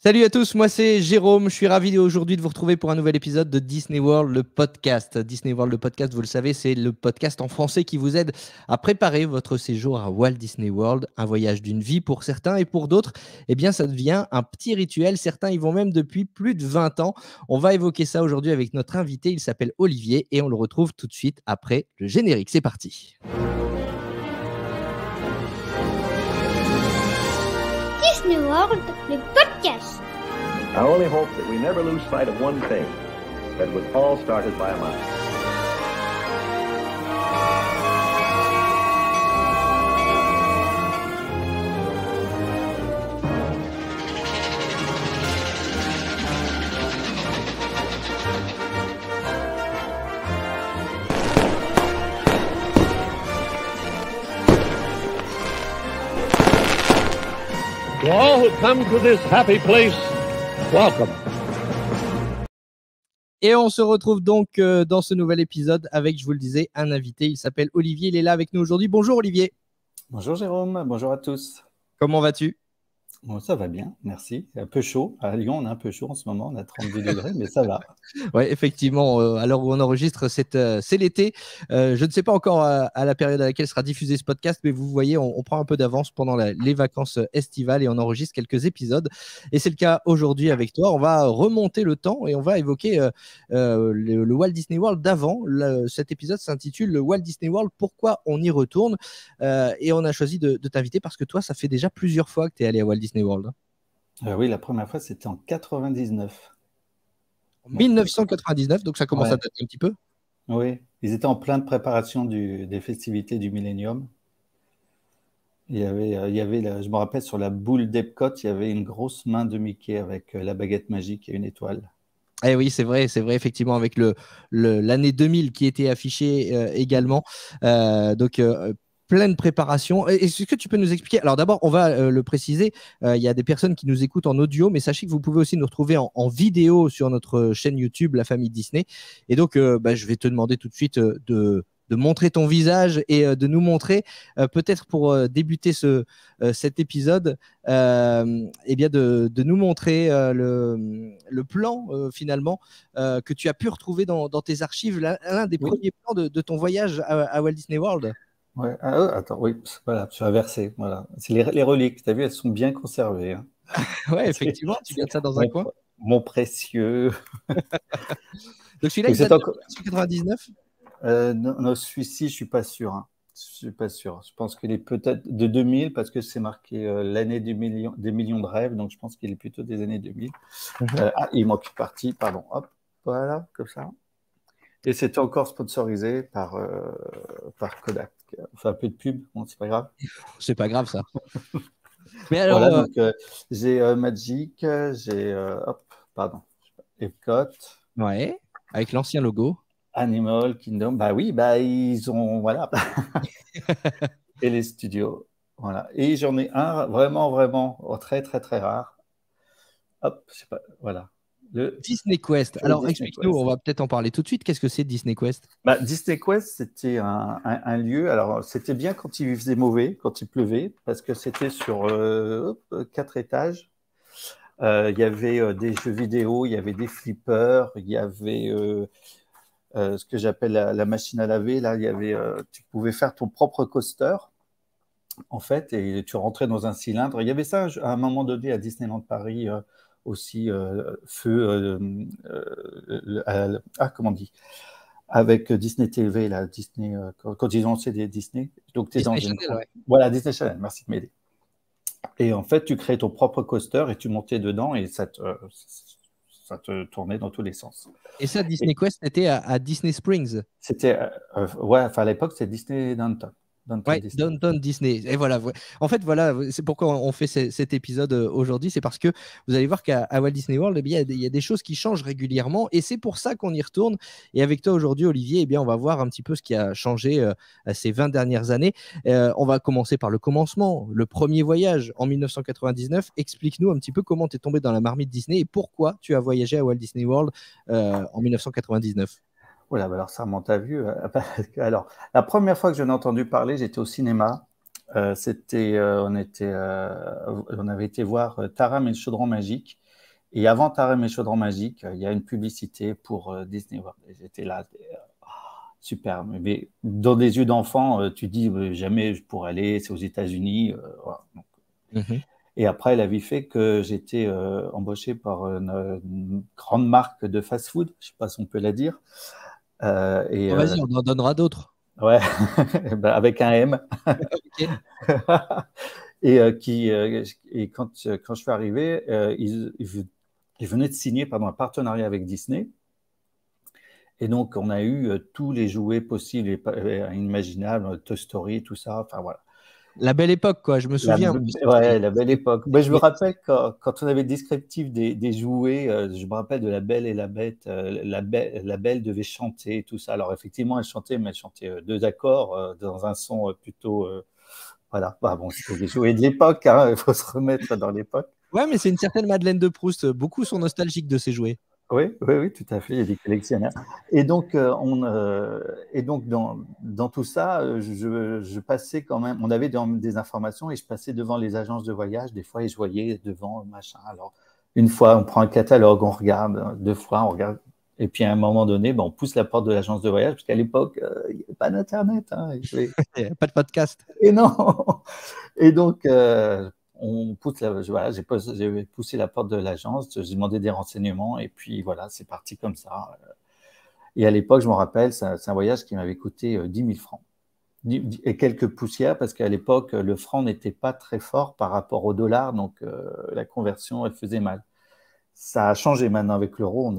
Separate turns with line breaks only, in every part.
Salut à tous, moi c'est Jérôme, je suis ravi aujourd'hui de vous retrouver pour un nouvel épisode de Disney World, le podcast. Disney World, le podcast, vous le savez, c'est le podcast en français qui vous aide à préparer votre séjour à Walt Disney World, un voyage d'une vie pour certains et pour d'autres, eh bien ça devient un petit rituel, certains y vont même depuis plus de 20 ans. On va évoquer ça aujourd'hui avec notre invité, il s'appelle Olivier et on le retrouve tout de suite après le générique. C'est parti.
Disney World, le podcast.
I only hope that we never lose sight of one thing, that it was all started by a mouse.
To all who come to this happy place, welcome.
Et on se retrouve donc dans ce nouvel épisode avec, je vous le disais, un invité. Il s'appelle Olivier, il est là avec nous aujourd'hui. Bonjour Olivier.
Bonjour Jérôme, bonjour à tous.
Comment vas-tu?
Bon, ça va bien, merci. Un peu chaud. À Lyon, on est un peu chaud en ce moment, on a 32 degrés, mais ça va.
Oui, effectivement, à l'heure où on enregistre, c'est l'été. Je ne sais pas encore à la période à laquelle sera diffusé ce podcast, mais vous voyez, on prend un peu d'avance pendant les vacances estivales et on enregistre quelques épisodes. Et c'est le cas aujourd'hui avec toi. On va remonter le temps et on va évoquer le Walt Disney World d'avant. Cet épisode s'intitule le Walt Disney World, pourquoi on y retourne. Et on a choisi de t'inviter parce que toi, ça fait déjà plusieurs fois que tu es allé à Walt Disney World.
Oui, la première fois, c'était en 99.
En 1999, donc ça commence
Ouais.
à dater un petit peu.
Oui, ils étaient en pleine préparation des festivités du Millennium. Il y avait je me rappelle, sur la boule d'Epcot, il y avait une grosse main de Mickey avec la baguette magique et une étoile.
Eh oui, c'est vrai, effectivement, avec l'année 2000 qui était affichée également. Donc, pleine préparation. Est-ce que tu peux nous expliquer? Alors d'abord, on va le préciser, il y a des personnes qui nous écoutent en audio, mais sachez que vous pouvez aussi nous retrouver en vidéo sur notre chaîne YouTube, La Famille Disney. Et donc, je vais te demander tout de suite de montrer ton visage et de nous montrer, peut-être pour débuter cet épisode, eh bien de nous montrer le plan finalement que tu as pu retrouver dans tes archives, l'un des
Oui.
premiers plans de ton voyage à Walt Disney World.
Ouais. Attends, oui, voilà, tu as versé. Voilà. C'est les reliques, tu as vu, elles sont bien conservées. Hein.
Ouais, effectivement, tu gardes ça dans un coin.
Mon précieux.
Donc celui-là,
Donc,
il
c'est
date de
encore...
1999.
Non, celui-ci, je suis pas sûr. Hein. Je suis pas sûr. Je pense qu'il est peut-être de 2000 parce que c'est marqué l'année des millions de rêves. Donc, je pense qu'il est plutôt des années 2000. Il manque une partie. Pardon. Hop, voilà, comme ça. Et c'était encore sponsorisé par Kodak. Enfin, un peu de pub. Bon, c'est pas grave.
C'est pas grave ça. Mais alors,
Voilà. Donc, j'ai Magic. J'ai Epcot.
ouais, avec l'ancien logo.
Animal Kingdom, bah oui, bah ils ont, voilà. Et les studios, voilà. Et j'en ai un vraiment très très rare. Hop, je sais pas, voilà.
Disney Quest. Alors explique-nous, on va peut-être en parler tout de suite. Qu'est-ce que c'est Disney Quest?
Disney Quest, c'était un lieu. Alors c'était bien quand il faisait mauvais, quand il pleuvait, parce que c'était sur 4 étages. Il y avait des jeux vidéo, il y avait des flippers, il y avait ce que j'appelle la machine à laver. Là, il y avait, tu pouvais faire ton propre coaster, en fait, et tu rentrais dans un cylindre. Il y avait ça à un moment donné à Disneyland Paris aussi, comment on dit, avec Disney TV, là, Disney, quand ils ont lancé des Disney. Donc, tu es dans une...
Channel, ouais.
Voilà, Disney Channel, merci de m'aider. Et en fait, tu créais ton propre coaster et tu montais dedans et ça te tournait dans tous les sens.
Et ça, Disney Quest, c'était à Disney Springs.
C'était, à l'époque, c'était Disney Downtown.
Ouais, Downtown Disney. Et voilà. En fait, voilà, c'est pourquoi on fait cet épisode aujourd'hui. C'est parce que vous allez voir qu'à Walt Disney World, eh bien, il y a des choses qui changent régulièrement. Et c'est pour ça qu'on y retourne. Et avec toi aujourd'hui, Olivier, eh bien, on va voir un petit peu ce qui a changé ces 20 dernières années. On va commencer par le commencement, le premier voyage en 1999. Explique-nous un petit peu comment tu es tombé dans la marmite Disney et pourquoi tu as voyagé à Walt Disney World en 1999.
Voilà, bah alors ça remonte à vieux. Alors, la première fois que j'en ai entendu parler, j'étais au cinéma. On avait été voir Taram et le chaudron magique. Et avant Taram et Chaudron Magique, il y a une publicité pour Disney World. Et j'étais là, super. Mais dans des yeux d'enfant, tu dis jamais je pourrais aller, c'est aux États-Unis. Voilà.
Mhm.
Et après, la vie fait que j'étais embauché par une grande marque de fast-food, je ne sais pas si on peut la dire.
Oh, vas-y, on en donnera d'autres.
Ouais, ben, avec un M.
Ok.
Et quand je suis arrivé, ils venaient de signer un partenariat avec Disney. Et donc, on a eu tous les jouets possibles et inimaginables, Toy Story, tout ça. Enfin, voilà.
La belle époque, quoi. Je me souviens.
Ouais, la belle époque. Ben, je me rappelle quand on avait le descriptif des jouets, je me rappelle de La Belle et la Bête. La Belle devait chanter et tout ça. Alors, effectivement, elle chantait, mais elle chantait deux accords dans un son plutôt. Voilà. Bah, bon, c'était des jouets de l'époque, hein, il faut se remettre dans l'époque.
Ouais, mais c'est une certaine Madeleine de Proust. Beaucoup sont nostalgiques de ces jouets.
Oui, oui, oui, tout à fait. Il y a des collectionneurs. Et donc, dans tout ça, je passais quand même. On avait des informations et je passais devant les agences de voyage des fois et je voyais devant machin. Alors, une fois, on prend un catalogue, on regarde. Deux fois, on regarde. Et puis, à un moment donné, on pousse la porte de l'agence de voyage parce qu'à l'époque, il n'y avait pas d'Internet. Hein,
Pas de podcast.
et non. Et donc, on pousse voilà, j'ai poussé la porte de l'agence, j'ai demandé des renseignements et puis voilà, c'est parti comme ça. Et à l'époque, je me rappelle, c'est un voyage qui m'avait coûté 10 000 francs. Et quelques poussières parce qu'à l'époque, le franc n'était pas très fort par rapport au dollar, donc la conversion, elle faisait mal. Ça a changé maintenant avec l'euro, on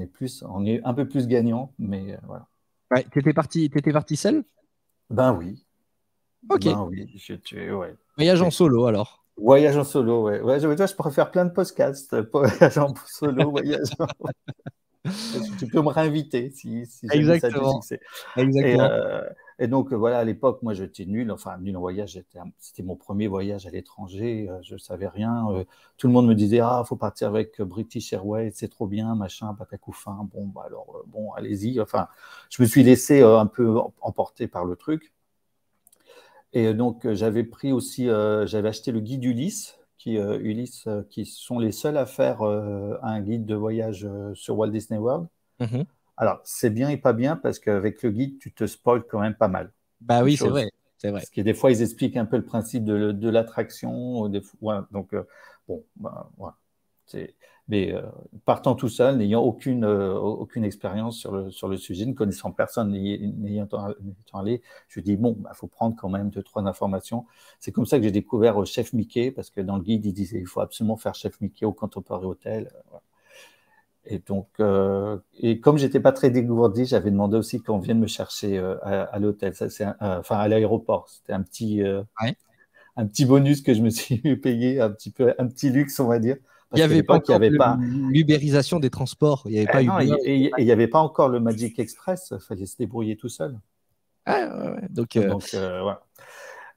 est un peu plus gagnant, mais voilà.
Ouais, t'étais parti seul?
Ben oui,
Ok.
ouais.
Voyage en solo alors.
Voyage en solo, ouais. Ouais, je pourrais faire plein de podcasts. Voyage en solo, voyage en... Tu peux me réinviter si jamais ça a du
Exactement.
succès. Et,
Exactement.
et donc, voilà, à l'époque, moi, j'étais nul. Enfin, nul en voyage. C'était mon premier voyage à l'étranger. Je ne savais rien. Tout le monde me disait, ah, faut partir avec British Airways, c'est trop bien, machin, patacoufin. Bon, bah, alors, bon, allez-y. Enfin, je me suis laissé un peu emporter par le truc. Et donc, j'avais pris aussi, j'avais acheté le guide Ulysse, qui sont les seuls à faire un guide de voyage sur Walt Disney World.
Mhm.
Alors, c'est bien et pas bien parce qu'avec le guide, tu te spoiles quand même pas mal
Bah
de
oui, c'est
choses.
vrai. C'est vrai.
Parce que des fois, ils expliquent un peu le principe de l'attraction. Ouais, donc, bon, bah, voilà. Mais partant tout seul, n'ayant aucune expérience sur le sujet, ne connaissant personne, n'ayant allé, je dis, bon, il faut prendre quand même 2-3 informations. C'est comme ça que j'ai découvert Chef Mickey, parce que dans le guide, il disait, il faut absolument faire Chef Mickey au Contemporary Hotel. Voilà. Et donc, et comme j'étais pas très dégourdi, j'avais demandé aussi qu'on vienne me chercher à l'hôtel, enfin à l'aéroport. C'était
Ouais.
un petit bonus que je me suis payé, un petit luxe, on va dire.
Il n'y
Parce qu'à
avait pas
l'époque, il n'y
encore
avait pas.
l'ubérisation des transports. Il n'y avait pas
Non,
Uber.
et il n'y avait pas encore le Magic Express. Il fallait se débrouiller tout seul.
Ouais, ouais, ouais. Donc,
Donc, voilà.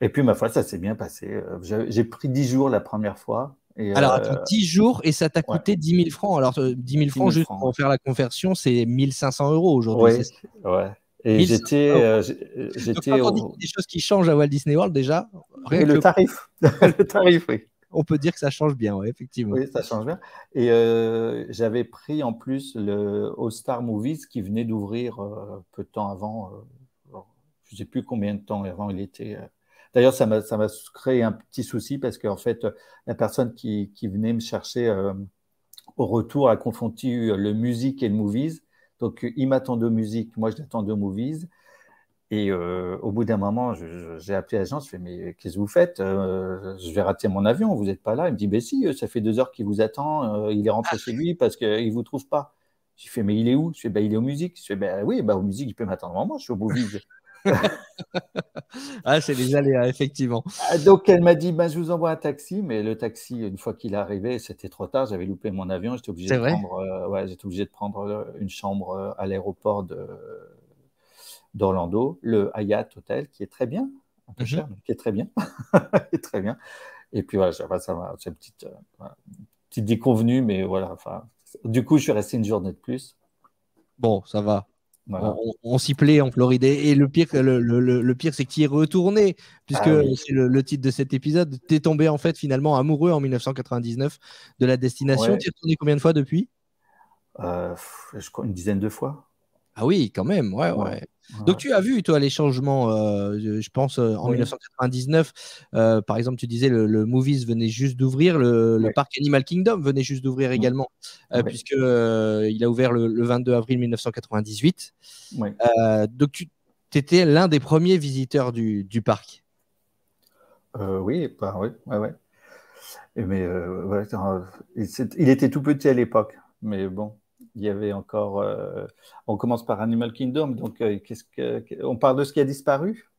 Et puis, ma foi, ça s'est bien passé. J'ai pris 10 jours la première fois. Et,
alors, attends, 10 jours et ça t'a
ouais,
coûté 10 000 francs. Alors, 10 000
10
francs,
000
juste
francs.
pour faire la conversion, c'est 1 500 € aujourd'hui.
Oui, ouais. Et
1 500 €. Donc,
j'étais
quand on dit qu'il y a des choses qui changent à Walt Disney World, déjà, rien
et
que
le tarif. Le tarif, oui.
on peut dire que ça change bien, ouais, effectivement.
Oui, ça change bien. Et j'avais pris en plus le All Star Movies qui venait d'ouvrir peu de temps avant. Je ne sais plus combien de temps avant il était. D'ailleurs, ça m'a créé un petit souci parce qu'en fait, la personne qui venait me chercher au retour a confondu le musique et le movies. Donc, il m'attendait aux musiques, moi je l'attendais aux movies. Et au bout d'un moment, j'ai appelé l'agence, je fais, mais qu'est-ce que vous faites? Je vais rater mon avion, vous n'êtes pas là. Il me dit, ben si, ça fait 2 heures qu'il vous attend, il est rentré chez lui parce qu'il ne vous trouve pas. J'ai fait, mais il est où? Je fais, ben, il est aux musiques. Je fais, ben oui, ben, aux musiques, il peut m'attendre un moment, je suis au movies.
Ah, c'est les aléas, effectivement.
Donc, elle m'a dit, ben, je vous envoie un taxi, mais le taxi, une fois qu'il est arrivé, c'était trop tard, j'avais loupé mon avion, j'étais obligé
C'est
de
vrai?
prendre, j'étais obligé de prendre une chambre à l'aéroport d'Orlando, le Hyatt Hotel, qui est très bien, un peu cher, mais qui est très bien. Qui est très bien. Et puis voilà, c'est une petite déconvenue, mais voilà. Enfin, du coup, je suis resté une journée de plus.
Bon, ça va.
Voilà.
On s'y plaît en Floride. Et le pire, le pire, c'est que tu y es retourné, puisque
Oui.
c'est le titre de cet épisode. Tu es tombé en fait finalement amoureux en 1999 de la destination.
Ouais.
Tu y es retourné combien de fois depuis?
Je crois une dizaine de fois.
Ah oui, quand même, ouais,
Ouais.
ouais. Donc
Ouais.
tu as vu, toi, les changements, je pense, en
Oui.
1999, par exemple, tu disais le Movies venait juste d'ouvrir, le
Ouais.
parc Animal Kingdom venait juste d'ouvrir
Mm.
également,
Ouais.
puisque il a ouvert le 22 avril 1998.
Ouais.
Donc tu étais l'un des premiers visiteurs du parc.
Oui, bah, oui, ouais, ouais. Mais ouais, il était tout petit à l'époque, mais bon, il y avait encore. On commence par Animal Kingdom, donc on parle de ce qui a disparu.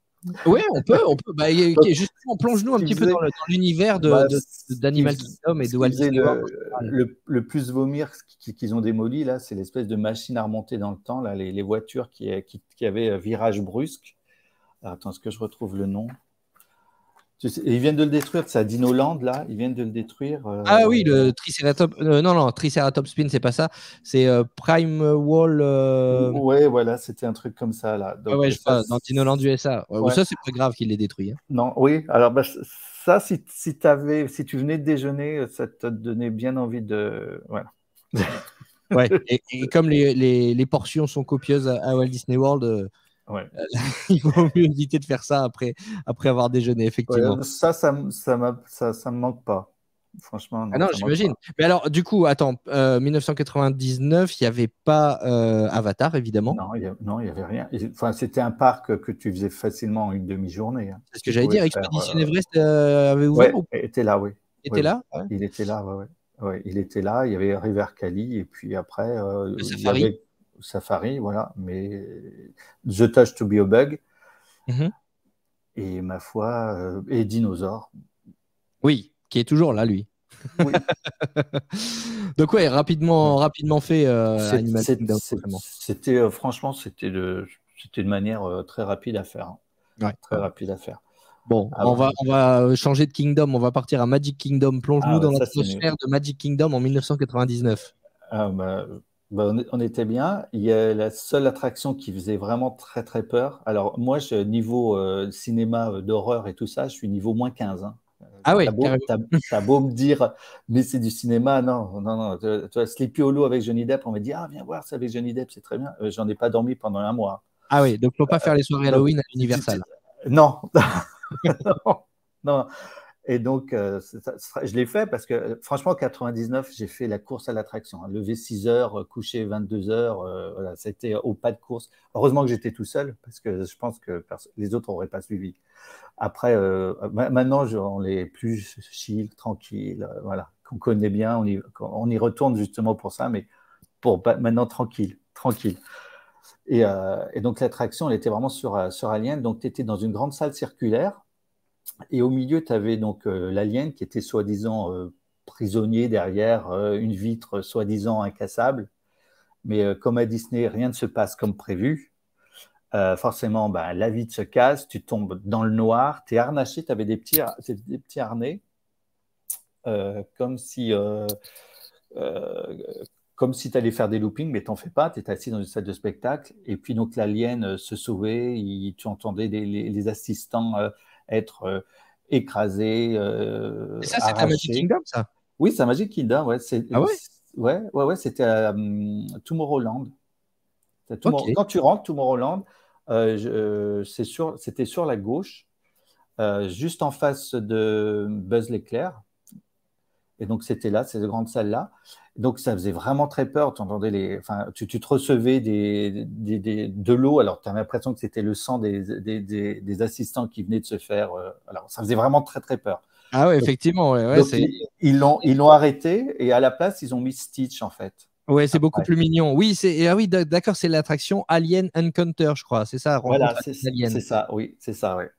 Oui, on peut. Bah,
Donc,
justement, plonge-nous
ce
un
qui
petit peu
faisait,
dans l'univers
bah, ce qui
d'Animal Kingdom et
ce
de
qui
Walt
faisait
Disney World en général.
le plus vomir, qu'ils ont démoli là, c'est l'espèce de machine à remonter dans le temps, là, les voitures qui avaient virage brusque. Alors, attends, est-ce que je retrouve le nom? Ils viennent de le détruire, c'est à Dinoland, là. Ils viennent de le détruire.
Ah oui, le Triceratops. Non, Triceratops Spin, c'est pas ça. C'est Prime Wall.
Ouais, voilà, c'était un truc comme ça, là.
Ouais,
Donc,
ouais, je sais pas, dans Dinoland USA. Ouais,
ouais.
ça, c'est pas grave qu'il l'ait détruit, hein.
Non, oui. Alors, bah, ça, si tu venais de déjeuner, ça te donnait bien envie de. Voilà.
Ouais. Et comme les portions sont copieuses à Walt Disney World,
Ouais.
il vaut mieux éviter de faire ça après avoir déjeuné, effectivement.
Ouais, ça me manque pas. Franchement,
Ah
non,
non,
ça me manque
j'imagine.
pas.
Mais alors, du coup, attends, 1999, il n'y avait pas Avatar, évidemment.
Non, il y avait rien. Enfin, c'était un parc que tu faisais facilement en une demi-journée, hein.
C'est ce que
Tu
j'allais
pouvais
dire.
faire.
Expédition Everest avait ouvert
Ouais,
ou
il était là, oui. Oui,
était
oui.
là? Ouais.
Il était là, ouais, ouais. Ouais, il était là. Il y avait River Cali et puis après,
Le
il y
Safari.
avait Safari, voilà. Mais The Touch to Be a Bug
Mhm.
et ma foi, et Dinosaure.
Oui, qui est toujours là, lui.
Oui.
Donc ouais, rapidement fait
C'est-
Animal
c'est-
Kingdom,
c'est-
vraiment.
C'était franchement, c'était une manière très rapide à faire, hein.
Ouais,
Très
ouais.
rapide à faire.
Bon,
Ah,
on va changer de Kingdom, on va partir à Magic Kingdom. Plonge-nous
bah,
dans
ça c'est mieux.
l'atmosphère de Magic Kingdom en 1999.
Ah, on était bien. Il y a la seule attraction qui faisait vraiment très très peur. Alors moi, niveau cinéma d'horreur et tout ça, je suis niveau -15, hein.
Ah ouais, carrément.
T'as beau me dire, mais c'est du cinéma, non, non, non. Tu vois, Sleepy Hollow avec Johnny Depp, on m'a dit, ah, viens voir ça avec Johnny Depp, c'est très bien. J'en ai pas dormi pendant un mois.
Ah oui, donc faut pas faire les soirées
Donc,
Halloween à l'Universal.
non, non, non. Et donc, je l'ai fait parce que, franchement, en 99, j'ai fait la course à l'attraction, hein. Lever 6 heures, coucher 22 heures, voilà, c'était au pas de course. Heureusement que j'étais tout seul parce que je pense que les autres n'auraient pas suivi. Après, maintenant, on est plus chill, tranquille, voilà, qu'on connaît bien, on y retourne justement pour ça, mais maintenant, tranquille, tranquille. Et donc, l'attraction, elle était vraiment sur Alien. Donc, tu étais dans une grande salle circulaire. Et au milieu, tu avais donc l'alien qui était soi-disant prisonnier derrière une vitre soi-disant incassable. Mais comme à Disney, rien ne se passe comme prévu. Forcément, la vitre se casse, tu tombes dans le noir, tu es harnaché, tu avais des petits harnais, comme si tu allais faire des loopings, mais tu n'en fais pas, tu es assis dans une salle de spectacle. Et puis donc l'alien se sauvait, tu entendais les assistants être écrasés,
Et ça, c'est à Magic
arrachés.
Kingdom, ça?
Oui, c'est à Magic Kingdom, ouais.
Ah ouais?
Ouais, c'était à Tomorrowland.
Ok.
Quand tu rentres, Tomorrowland, c'était sur la gauche, juste en face de Buzz l'éclair. Et donc, c'était là, cette grande salle-là. Donc, ça faisait vraiment très peur. Tu te recevais de l'eau. Alors, tu as l'impression que c'était le sang des assistants qui venaient de se faire. Alors, ça faisait vraiment très, très peur.
Ah ouais, effectivement. Ouais,
donc, ils l'ont arrêté et à la place, ils ont mis Stitch, en fait.
Ouais, c'est beaucoup plus mignon. Oui, oui, d'accord, c'est l'attraction Alien Encounter, je crois. C'est ça,
Voilà,
rencontre alien.
c'est ça, oui, c'est ça, ouais.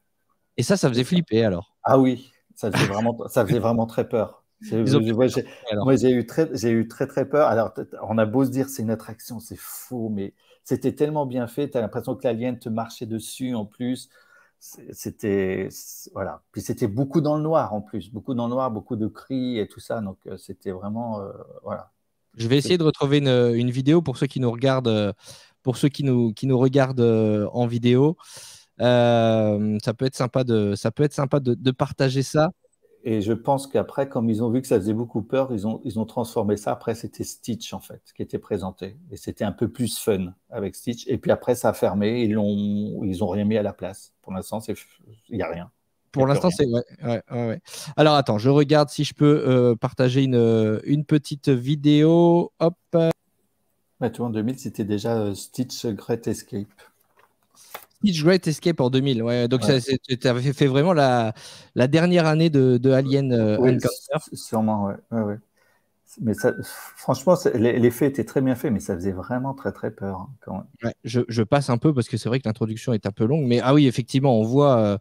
Et ça faisait flipper alors.
Ah oui, ça faisait vraiment très peur. Moi, j'ai eu très, très peur. Alors, on a beau se dire c'est une attraction, c'est fou, mais c'était tellement bien fait. Tu as l'impression que l'alien te marchait dessus en plus. Voilà. Puis c'était beaucoup dans le noir en plus, beaucoup dans le noir, beaucoup de cris et tout ça. Donc, c'était vraiment, voilà.
Je vais essayer de retrouver une vidéo pour ceux qui nous regardent pour ceux qui nous regardent en vidéo. Ça peut être sympa de partager ça.
Et je pense qu'après, comme ils ont vu que ça faisait beaucoup peur, ils ont transformé ça. Après, c'était Stitch, en fait, qui était présenté. Et c'était un peu plus fun avec Stitch. Et puis après, ça a fermé. Ils ont rien mis à la place. Pour l'instant, il n'y a rien.
Pour l'instant, c'est ouais. Alors, attends, je regarde si je peux partager une petite vidéo. Hop.
Bah, tu vois, en 2000, c'était déjà Stitch Great Escape.
Stitch Great Escape en 2000. Ouais, donc,
Ouais.
tu avais fait vraiment la dernière année de Alien Encounter.
Sûrement, ouais. Mais ça, franchement, l'effet était très bien fait, mais ça faisait vraiment très, très peur, hein, quand même.
Ouais, je passe un peu parce que c'est vrai que l'introduction est un peu longue. Mais ah oui, effectivement, on voit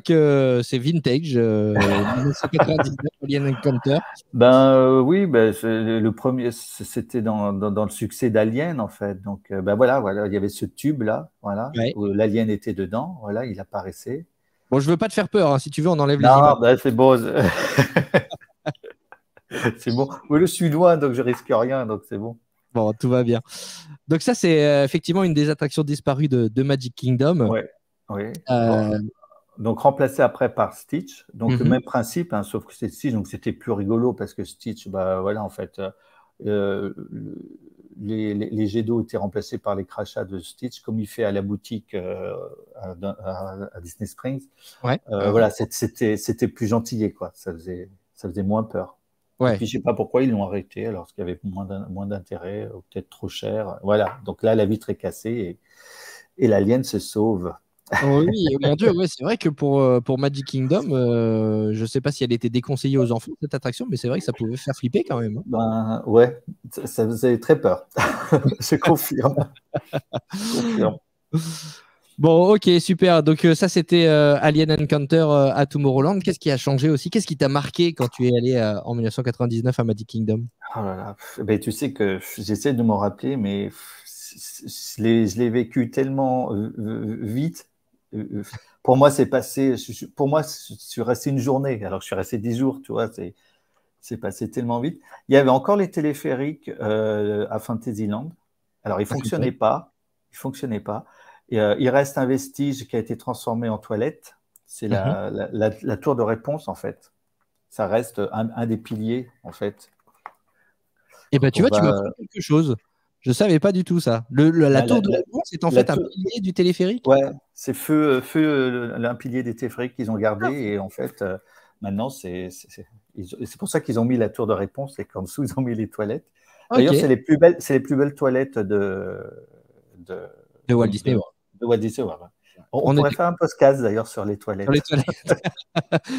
que c'est vintage, 1999 Alien Encounter.
Oui, le premier, c'était dans le succès d'Alien, en fait. Donc, voilà, il y avait ce tube-là, voilà,
Ouais.
où l'Alien était dedans, voilà, il apparaissait.
Bon, je veux pas te faire peur, hein. Si tu veux, on enlève les
Non,
images.
c'est bon. C'est bon. Oui, je suis loin, donc je risque rien, donc c'est bon.
Bon, tout va bien. Donc ça, c'est effectivement une des attractions disparues de Magic Kingdom.
Ouais, oui.
Euh,
Donc remplacé après par Stitch. Donc le
Mhm.
même principe, hein, sauf que c'est Stitch, donc c'était plus rigolo parce que Stitch, voilà, en fait, les jets d'eau étaient remplacés par les crachats de Stitch, comme il fait à la boutique à Disney Springs.
Ouais.
Voilà, c'était plus gentillé, quoi. Ça faisait moins peur.
Ouais.
Et puis je sais pas pourquoi ils l'ont arrêté, alors qu'il y avait moins d'intérêt, ou peut-être trop cher. Voilà. Donc là, la vitre est cassée et l'alien se sauve.
Oui, mon Dieu, ouais, c'est vrai que pour Magic Kingdom, je ne sais pas si elle était déconseillée aux enfants, cette attraction, mais c'est vrai que ça pouvait faire flipper quand même.
Ouais, ça faisait très peur. Je confirme. Je confirme.
Bon, ok, super. Donc ça, c'était Alien Encounter à Tomorrowland. Qu'est-ce qui a changé aussi? Qu'est-ce qui t'a marqué quand tu es allé en 1999 à Magic Kingdom?
Oh là là. Ben, tu sais que j'essaie de m'en rappeler, mais je l'ai vécu tellement vite. Pour moi, c'est passé. Pour moi, je suis resté une journée. Alors, je suis resté 10 jours, tu vois. C'est passé tellement vite. Il y avait encore les téléphériques à Fantasyland. Alors, ils ne fonctionnaient pas. Ils fonctionnaient pas. Et, il reste un vestige qui a été transformé en toilette. C'est la tour de réponse, en fait. Ça reste un des piliers, en fait.
Eh ben, tu vois, tu m'apprends quelque chose. Je ne savais pas du tout ça. La tour de réponse est en fait un pilier du téléphérique?
Ouais, c'est un pilier des téléphériques qu'ils ont gardé. Et en fait, maintenant, c'est pour ça qu'ils ont mis la tour de réponse et qu'en dessous, ils ont mis les toilettes. D'ailleurs,
Okay.
c'est les plus belles toilettes de
Walt Disney World.
De Walt Disney World. On pourrait faire un podcast d'ailleurs sur les toilettes.
Sur les toilettes.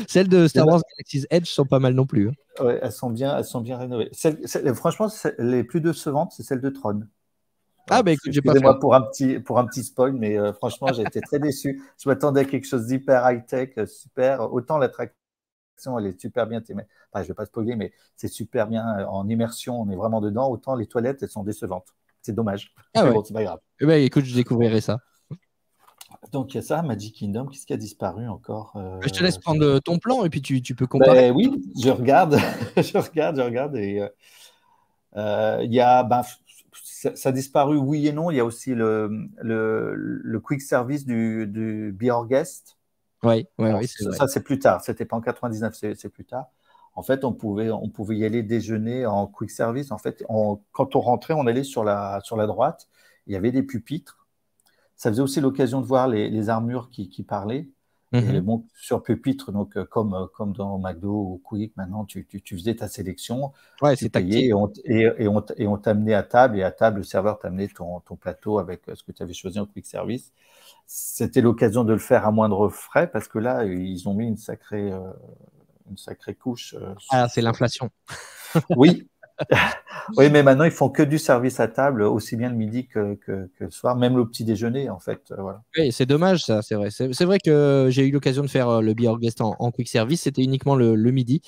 Celles de Star Wars Galaxy's Edge sont pas mal non plus. Hein.
Ouais, elles sont bien rénovées. Franchement, les plus décevantes, c'est celles de Tron.
Ah, bah écoute, j'ai pas fait.
Excusez-moi pour un petit spoil, mais franchement, j'ai été très déçu. Je m'attendais à quelque chose d'hyper high-tech, super. Autant l'attraction, elle est super bien. Enfin, je ne vais pas spoiler, mais c'est super bien en immersion, on est vraiment dedans. Autant les toilettes, elles sont décevantes. C'est dommage.
Ah ouais.
Bon, c'est pas grave.
Bah, écoute, je découvrirai ça.
Donc, il y a ça, Magic Kingdom. Qu'est-ce qui a disparu encore
Je te laisse prendre ton plan et puis tu peux comparer.
Oui, je regarde. je regarde. Et il y a. Ça a disparu, oui et non. Il y a aussi le quick service du Be Our Guest.
Oui,
ça c'est plus tard. C'était pas en 99, c'est plus tard. En fait, on pouvait y aller déjeuner en quick service. En fait, quand on rentrait, on allait sur la droite. Il y avait des pupitres. Ça faisait aussi l'occasion de voir les armures qui parlaient. Et bon, sur pupitre, donc comme dans McDo ou Quick, maintenant tu faisais ta sélection, tu payais et on t'amenait à table, et à table le serveur t'amenait ton plateau avec ce que tu avais choisi en Quick Service. C'était l'occasion de le faire à moindre frais parce que là ils ont mis une sacrée couche.
C'est l'inflation.
Oui. Oui, mais maintenant, ils font que du service à table, aussi bien le midi que le soir, même le petit déjeuner, en fait. Voilà.
Oui, c'est dommage, ça, c'est vrai. C'est vrai que j'ai eu l'occasion de faire le Be Our Guest en quick service. C'était uniquement le midi,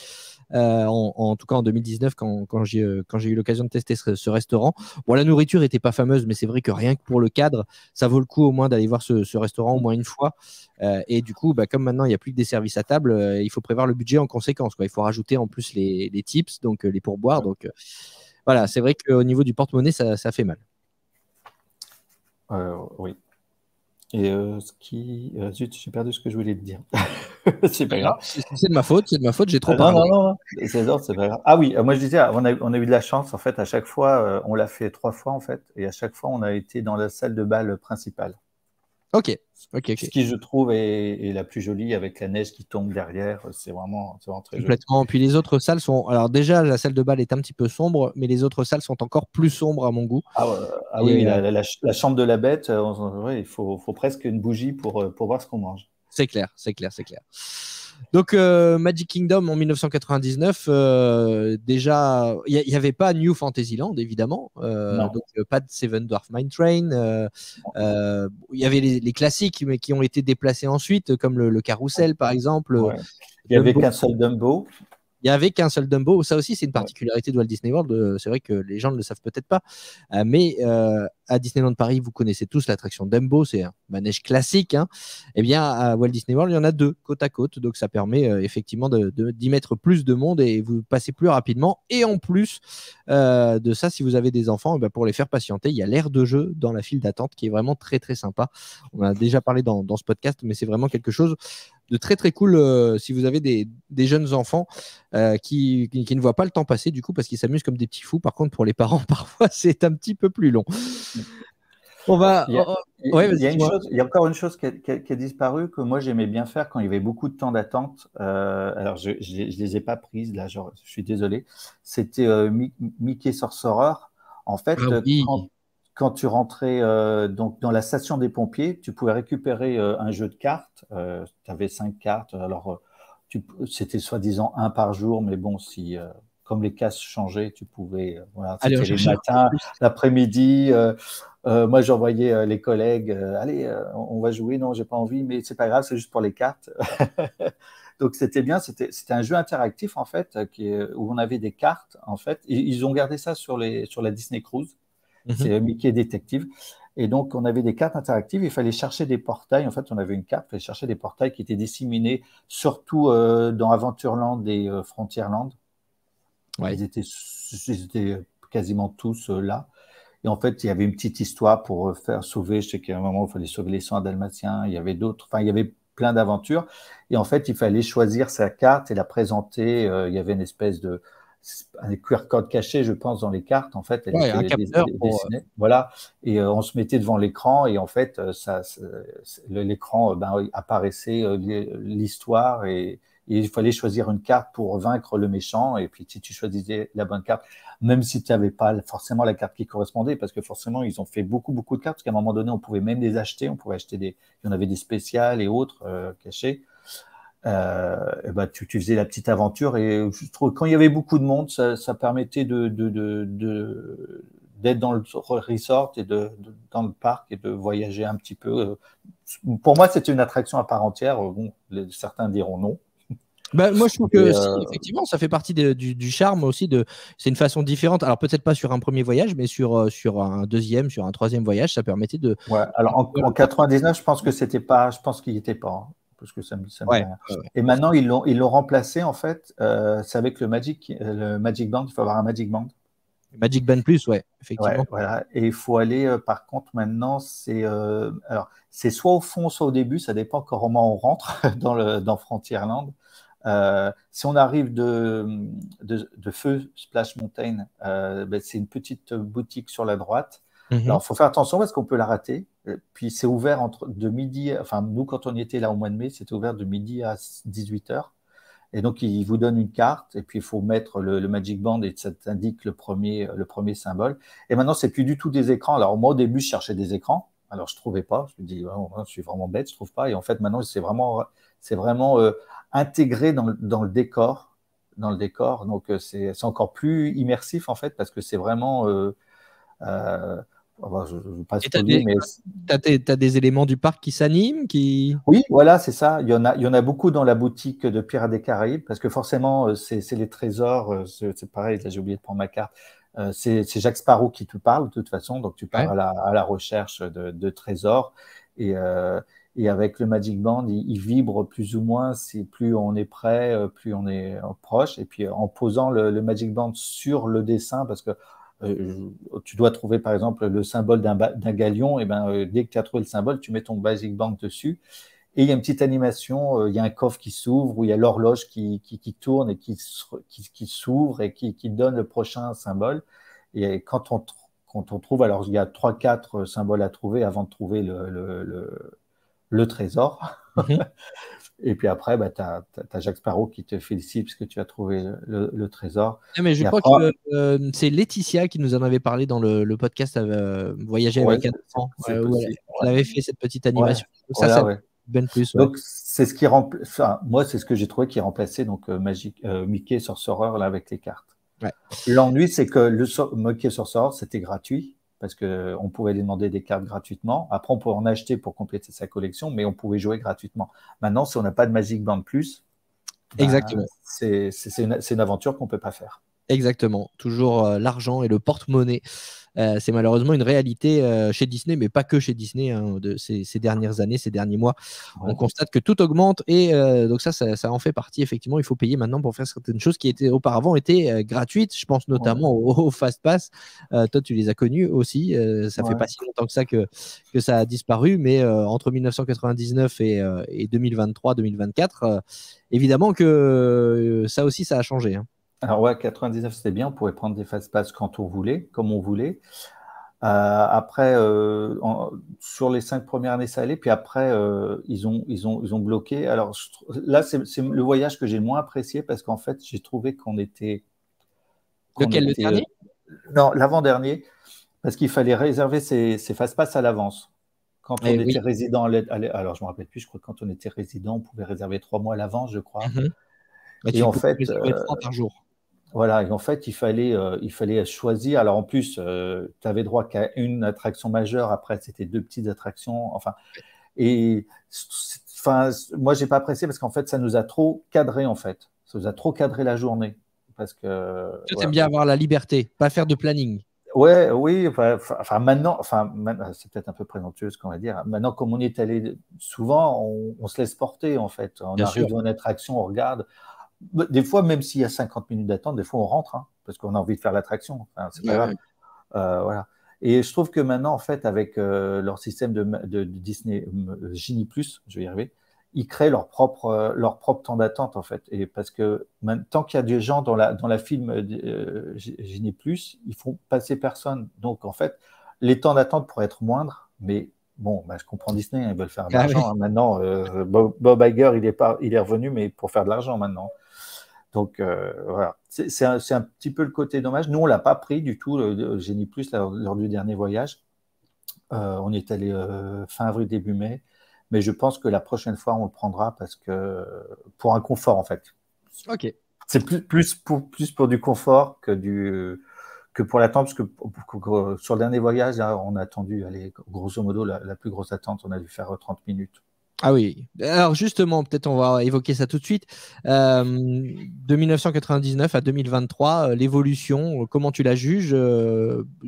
en tout cas en 2019, quand j'ai eu l'occasion de tester ce restaurant. Bon, la nourriture n'était pas fameuse, mais c'est vrai que rien que pour le cadre, ça vaut le coup au moins d'aller voir ce restaurant au moins une fois. Et du coup, comme maintenant, il n'y a plus que des services à table, il faut prévoir le budget en conséquence, quoi. Il faut rajouter en plus les tips, donc les pourboires. Donc, voilà, c'est vrai qu'au niveau du porte-monnaie, ça fait mal.
Oui. Et zut, j'ai perdu ce que je voulais te dire. C'est pas grave.
C'est de ma faute, j'ai trop
Non,
parlé.
non, c'est pas grave. Ah oui, moi je disais, on a eu de la chance, en fait, à chaque fois, on l'a fait 3 fois, en fait, et à chaque fois, on a été dans la salle de bal principale.
Ok.
Ce qui, je trouve, est la plus jolie, avec la neige qui tombe derrière, c'est vraiment très joli.
Complètement. Puis les autres salles sont. Alors, déjà, la salle de bal est un petit peu sombre, mais les autres salles sont encore plus sombres à mon goût.
Oui, la chambre de la bête, ouais, il faut presque une bougie pour voir ce qu'on mange.
C'est clair. Donc, Magic Kingdom en 1999, déjà, il n'y avait pas New Fantasyland, évidemment. Donc, pas de Seven Dwarf Mine Train. Il y avait les classiques, mais qui ont été déplacés ensuite, comme le carrousel, par exemple.
Ouais. Il n'y avait qu'un seul Dumbo.
Il n'y avait qu'un seul Dumbo. Ça aussi, c'est une particularité de Walt Disney World. C'est vrai que les gens ne le savent peut-être pas. Mais à Disneyland Paris, vous connaissez tous l'attraction Dumbo. C'est un manège classique. Eh bien, à Walt Disney World, il y en a 2 côte à côte. Donc, ça permet effectivement d'y mettre plus de monde et vous passez plus rapidement. Et en plus de ça, si vous avez des enfants, pour les faire patienter, il y a l'aire de jeu dans la file d'attente qui est vraiment très, très sympa. On a déjà parlé dans ce podcast, mais c'est vraiment quelque chose de très très cool si vous avez des jeunes enfants qui ne voient pas le temps passer du coup parce qu'ils s'amusent comme des petits fous. Par contre, pour les parents, parfois c'est un petit peu plus long. On va.
Il y a encore une chose qui a disparu que moi j'aimais bien faire quand il y avait beaucoup de temps d'attente. Alors je les ai pas prises là, je suis désolé. C'était Mickey Sorcerer. En fait, quand tu rentrais donc dans la station des pompiers, tu pouvais récupérer un jeu de cartes. Tu avais 5 cartes. Alors, c'était soi-disant 1 par jour, mais bon, si comme les cases changeaient, tu pouvais. Voilà, c'était le matin, l'après-midi. Moi, j'envoyais les collègues. Allez, on va jouer. Non, j'ai pas envie, mais c'est pas grave, c'est juste pour les cartes. Donc c'était bien, c'était un jeu interactif en fait, où on avait des cartes en fait. Ils ont gardé ça sur la Disney Cruise. C'est Mickey Détective. Et donc, on avait des cartes interactives. Il fallait chercher des portails. En fait, on avait une carte. Il fallait chercher des portails qui étaient disséminés surtout dans Aventureland et Frontierland. Ouais. Ils étaient quasiment tous là. Et en fait, il y avait une petite histoire pour faire sauver. Je sais qu'à un moment, il fallait sauver les 100 dalmatiens. Il y avait d'autres. Enfin, il y avait plein d'aventures. Et en fait, il fallait choisir sa carte et la présenter. Il y avait une espèce de un QR code caché, je pense, dans les cartes. En fait, elle
un capteur
dessinée. Voilà. Et on se mettait devant l'écran et en fait, l'écran apparaissait l'histoire et il fallait choisir une carte pour vaincre le méchant. Et puis, si tu choisissais la bonne carte, même si tu n'avais pas forcément la carte qui correspondait, parce que forcément, ils ont fait beaucoup, beaucoup de cartes, parce qu'à un moment donné, on pouvait même les acheter. On pouvait acheter il y en avait des spéciales et autres cachés. Tu faisais la petite aventure et je trouve quand il y avait beaucoup de monde, ça permettait d'être dans le resort et dans le parc et de voyager un petit peu. Pour moi, c'était une attraction à part entière. Bon, certains diront non.
Moi, je trouve que effectivement, ça fait partie du charme aussi. C'est une façon différente. Alors, peut-être pas sur un premier voyage, mais sur un deuxième, sur un troisième voyage, ça permettait de.
Ouais, alors en 99, je pense que c'était pas. Je pense qu'il n'y était pas. Parce que ça me dit rien. Et maintenant, ils l'ont remplacé, en fait. C'est avec le Magic Band. Il faut avoir un Magic Band.
Magic Band Plus, effectivement.
Ouais, voilà. Et il faut aller, par contre, maintenant, c'est soit au fond, soit au début. Ça dépend comment on rentre dans Frontierland. Si on arrive de Feu Splash Mountain, c'est une petite boutique sur la droite. Alors, il faut faire attention parce qu'on peut la rater. Puis, c'est ouvert de midi. Enfin, nous, quand on y était là au mois de mai, c'était ouvert de midi à 18h. Et donc, il vous donne une carte. Et puis, il faut mettre le Magic Band et ça t'indique le premier symbole. Et maintenant, c'est plus du tout des écrans. Alors, moi, au début, je cherchais des écrans. Alors, je ne trouvais pas. Je me dis, je suis vraiment bête, je ne trouve pas. Et en fait, maintenant, c'est vraiment intégré dans le décor. Donc, c'est encore plus immersif, en fait, parce que c'est vraiment. Je ne veux pas spoiler, mais
tu as des éléments du parc qui s'animent,
Oui, voilà, c'est ça. Il y en a beaucoup dans la boutique de Pirates des Caraïbes, parce que forcément, c'est les trésors. C'est pareil, là, j'ai oublié de prendre ma carte. C'est Jack Sparrow qui te parle, de toute façon. Donc, tu pars à la recherche de trésors. Et avec le Magic Band, il vibre plus ou moins. Plus on est près, plus on est proche. Et puis, en posant le Magic Band sur le dessin, parce que tu dois trouver par exemple le symbole d'un galion, et dès que tu as trouvé le symbole, tu mets ton Magic Band dessus. Et il y a une petite animation, il y a un coffre qui s'ouvre, où il y a l'horloge qui tourne et qui s'ouvre et qui donne le prochain symbole. Et quand on trouve, alors il y a 3-4 symboles à trouver avant de trouver le trésor. Et puis après, tu as Jack Sparrow qui te félicite parce que tu as trouvé le trésor.
Mais je crois que c'est Laetitia qui nous en avait parlé dans le podcast Voyager avec un enfant. Elle avait fait cette petite animation.
Ouais.
Ça Ben plus.
Donc, c'est ce qui moi, c'est ce que j'ai trouvé qui remplaçait donc Mickey Sorcerer là, avec les cartes.
Ouais.
L'ennui, c'est que le Mickey Sorcerer, c'était gratuit parce qu'on pouvait lui demander des cartes gratuitement. Après, on pouvait en acheter pour compléter sa collection, mais on pouvait jouer gratuitement. Maintenant, si on n'a pas de Magic Band Plus,
exactement.
C'est une aventure qu'on ne peut pas faire.
Exactement. Toujours l'argent et le porte-monnaie. C'est malheureusement une réalité chez Disney, mais pas que chez Disney, de ces dernières années, ces derniers mois. Ouais. On constate que tout augmente et donc ça en fait partie. Effectivement, il faut payer maintenant pour faire certaines choses qui auparavant étaient gratuites. Je pense notamment au Fast Pass. Toi, tu les as connus aussi. Ça fait pas si longtemps que ça que ça a disparu, mais entre 1999 et 2023-2024, évidemment que ça aussi, ça a changé.
Alors ouais, 99 c'était bien, on pouvait prendre des fast pass quand on voulait, comme on voulait. Après, sur les 5 premières années, ça allait. Puis après, ils ont bloqué. Alors là, c'est le voyage que j'ai le moins apprécié parce qu'en fait, j'ai trouvé qu'on était.
Lequel, le dernier ?
Non, l'avant-dernier, parce qu'il fallait réserver ses fast pass à l'avance. Quand on était résident, alors je me rappelle plus. Je crois que quand on était résident, on pouvait réserver 3 mois à l'avance, je crois.
Et en fait, 3 par jour.
Voilà, et en fait, il fallait choisir. Alors en plus, tu avais droit qu'à une attraction majeure. Après, c'était 2 petites attractions. Moi, j'ai pas apprécié parce qu'en fait, ça nous a trop cadré en fait. Ça nous a trop cadré la journée. Parce que.
Tu aimes bien avoir la liberté, pas faire de planning.
Oui. Maintenant, c'est peut-être un peu présomptueux ce qu'on va dire. Maintenant, comme on est allé souvent, on se laisse porter en fait. On arrive dans une attraction, on regarde. Des fois, même s'il y a 50 minutes d'attente, des fois on rentre parce qu'on a envie de faire l'attraction. C'est pas grave. Voilà. Et je trouve que maintenant, en fait, avec leur système de Disney Genie Plus, je vais y arriver, ils créent leur propre temps d'attente en fait. Et parce que tant qu'il y a des gens dans la film Genie Plus, ils font passer personne. Donc en fait, les temps d'attente pourraient être moindres, mais bon, je comprends Disney, ils veulent faire de l'argent. Maintenant, Bob Iger, il est revenu, mais pour faire de l'argent maintenant. Donc, voilà. C'est un petit peu le côté dommage. Nous, on ne l'a pas pris du tout, le Genie Plus, lors du dernier voyage. On est allé fin avril, début mai. Mais je pense que la prochaine fois, on le prendra parce que pour un confort, en fait.
OK.
C'est plus pour du confort que pour l'attente, parce que sur le dernier voyage, là, on a attendu, grosso modo, la plus grosse attente, on a dû faire 30 minutes.
Ah oui. Alors justement, peut-être on va évoquer ça tout de suite. De 1999 à 2023, l'évolution, comment tu la juges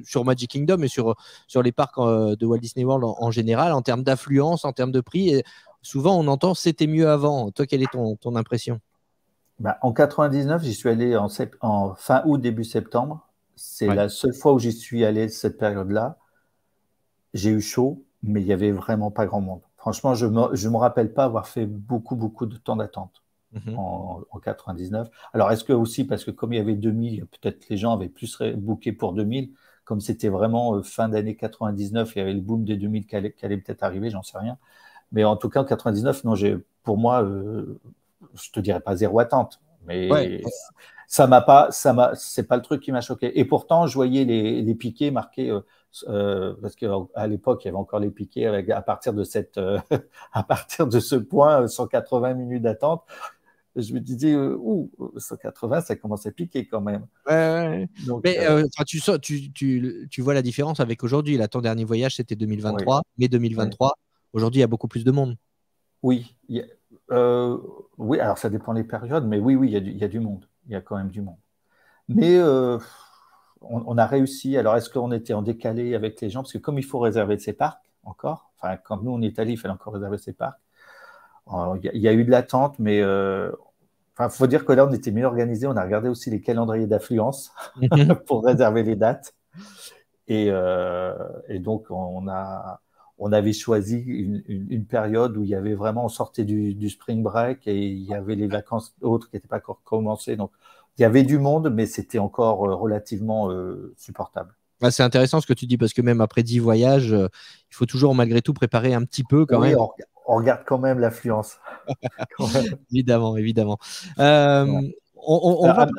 sur Magic Kingdom et sur les parcs de Walt Disney World en général, en termes d'affluence, en termes de prix. Et souvent, on entend c'était mieux avant. Toi, quelle est ton impression ?
En 99, j'y suis allé en fin août, début septembre. C'est la seule fois où j'y suis allé cette période-là. J'ai eu chaud, mais il n'y avait vraiment pas grand monde. Franchement, je me rappelle pas avoir fait beaucoup de temps d'attente en 99. Alors, est-ce que aussi, parce que comme il y avait 2000, peut-être les gens avaient plus booké pour 2000, comme c'était vraiment fin d'année 99, il y avait le boom des 2000 qui allait peut-être arriver, j'en sais rien. Mais en tout cas, en 99, non, pour moi, je te dirais pas zéro attente, mais c'est pas le truc qui m'a choqué. Et pourtant, je voyais les piquets marqués. Parce qu'à l'époque, il y avait encore les piquets à partir de ce point, 180 minutes d'attente. Je me disais, 180, ça commence à piquer quand même.
Ouais. Donc, mais tu vois la différence avec aujourd'hui. Là, ton dernier voyage, c'était 2023, mai 2023. Ouais. Aujourd'hui, il y a beaucoup plus de monde.
Oui. Oui, alors ça dépend des périodes, mais oui, il y a du monde. Il y a quand même du monde. Mais on a réussi. Alors, est-ce qu'on était en décalé avec les gens ? Parce que comme il faut réserver ses parcs encore, enfin, quand nous, on est allés, il fallait encore réserver ses parcs. Il y a eu de l'attente, mais il faut dire que là, on était mieux organisé. On a regardé aussi les calendriers d'affluence pour réserver les dates. Et donc, on avait choisi une période où il y avait vraiment, on sortait du spring break et il y avait les vacances autres qui n'étaient pas encore commencées. Donc, il y avait du monde, mais c'était encore relativement supportable.
C'est intéressant ce que tu dis parce que même après 10 voyages, il faut toujours malgré tout préparer un petit peu quand même.
On regarde quand même l'affluence.
Évidemment, évidemment.
Un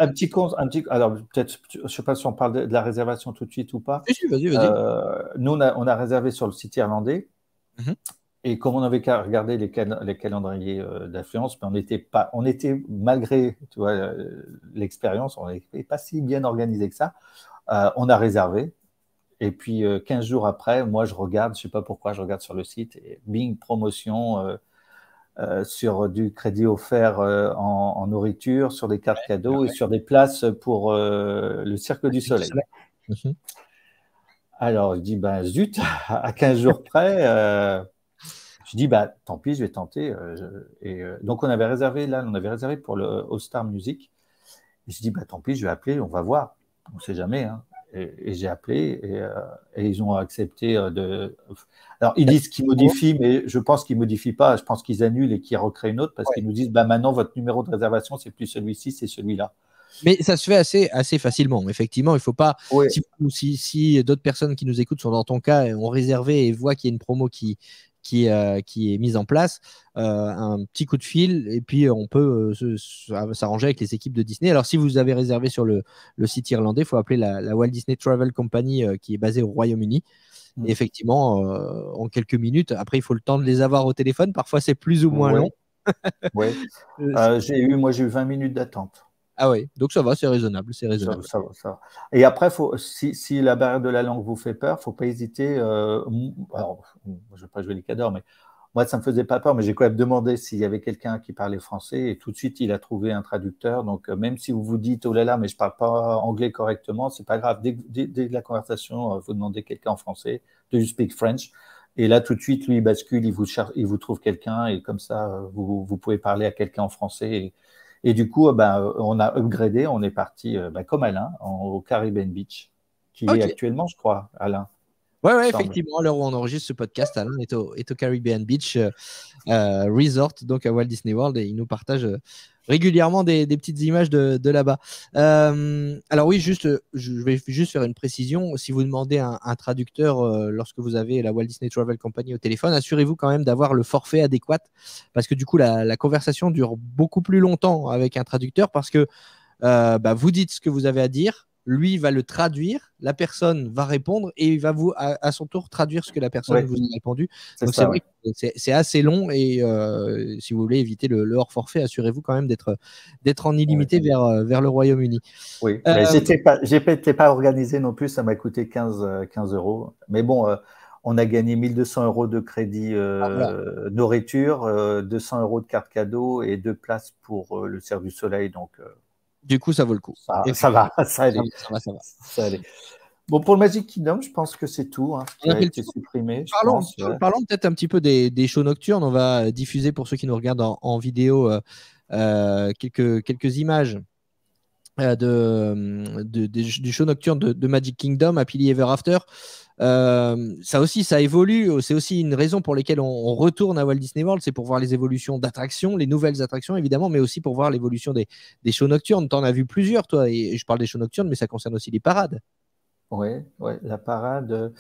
petit compte, alors peut-être, je ne sais pas si on parle de la réservation tout de suite ou pas.
Si, vas-y.
Nous, on a réservé sur le site irlandais. Et comme on avait regardé les calendriers d'affluence, mais on était malgré l'expérience, on n'était pas si bien organisé que ça. On a réservé. Et puis, 15 jours après, moi, je regarde, je ne sais pas pourquoi, je regarde sur le site, et bing, promotion sur du crédit offert en nourriture, sur des cartes cadeaux et sur des places pour le Cirque du Soleil. Alors, je dis, zut, à 15 jours près, je dis, tant pis, je vais tenter. Donc, on avait réservé pour le All-Star Music. Et je dis, tant pis, je vais appeler, on va voir. On ne sait jamais, hein. Et j'ai appelé et ils ont accepté de. Alors, ils disent qu'ils modifient, mais je pense qu'ils ne modifient pas. Je pense qu'ils annulent et qu'ils recréent une autre parce qu'ils nous disent maintenant, votre numéro de réservation, c'est plus celui-ci, c'est celui-là.
Mais ça se fait assez facilement. Effectivement, il ne faut pas. Si d'autres personnes qui nous écoutent sont dans ton cas et ont réservé et voient qu'il y a une promo qui est mise en place, un petit coup de fil et puis on peut s'arranger avec les équipes de Disney. Alors si vous avez réservé sur le site irlandais, il faut appeler la Walt Disney Travel Company qui est basée au Royaume-Uni. Et effectivement, en quelques minutes, après il faut le temps de les avoir au téléphone, parfois c'est plus ou moins long.
J'ai eu 20 minutes d'attente.
Ah oui, donc ça va, c'est raisonnable.
Ça va. Et après, si la barrière de la langue vous fait peur, il ne faut pas hésiter. Alors, je ne vais pas jouer les cadors, mais moi, ça ne me faisait pas peur, mais j'ai quand même demandé s'il y avait quelqu'un qui parlait français et tout de suite, il a trouvé un traducteur. Donc, même si vous vous dites, oh là là, mais je ne parle pas anglais correctement, ce n'est pas grave. Dès la conversation, vous demandez quelqu'un en français, do you speak French? Et là, tout de suite, lui, il bascule, il vous trouve quelqu'un et comme ça, vous pouvez parler à quelqu'un en français. Et du coup, on a upgradé, on est parti comme Alain, au Caribbean Beach, qui est actuellement, je crois, Alain.
Oui, effectivement, à l'heure où on enregistre ce podcast, Alain est au Caribbean Beach Resort, donc à Walt Disney World, et il nous partage régulièrement des petites images de là-bas. Alors oui, je vais juste faire une précision. Si vous demandez un traducteur lorsque vous avez la Walt Disney Travel Company au téléphone, assurez-vous quand même d'avoir le forfait adéquat, parce que du coup, la conversation dure beaucoup plus longtemps avec un traducteur, parce que vous dites ce que vous avez à dire, lui va le traduire, la personne va répondre et il va à son tour traduire ce que la personne vous a répondu. Donc c'est vrai que c'est assez long et si vous voulez éviter le hors forfait, assurez-vous quand même d'être en illimité vers le Royaume-Uni.
Oui, mais j'étais pas organisé non plus, ça m'a coûté 15 €. Mais bon, on a gagné 1 200 € de crédit nourriture, 200 € de carte cadeau et 2 places pour le Cirque du Soleil. Donc
du coup, ça vaut le coup.
Ça va aller. Bon, pour le Magic Kingdom, je pense que c'est tout qui a été supprimé.
Parlons peut-être un petit peu des shows nocturnes. On va diffuser pour ceux qui nous regardent en vidéo quelques images du show nocturne de Magic Kingdom, Happily Ever After. Ça aussi, ça évolue. C'est aussi une raison pour laquelle on retourne à Walt Disney World, c'est pour voir les évolutions d'attractions, les nouvelles attractions évidemment, mais aussi pour voir l'évolution des shows nocturnes. Tu en as vu plusieurs, toi, et je parle des shows nocturnes, mais ça concerne aussi les parades.
Oui, la parade,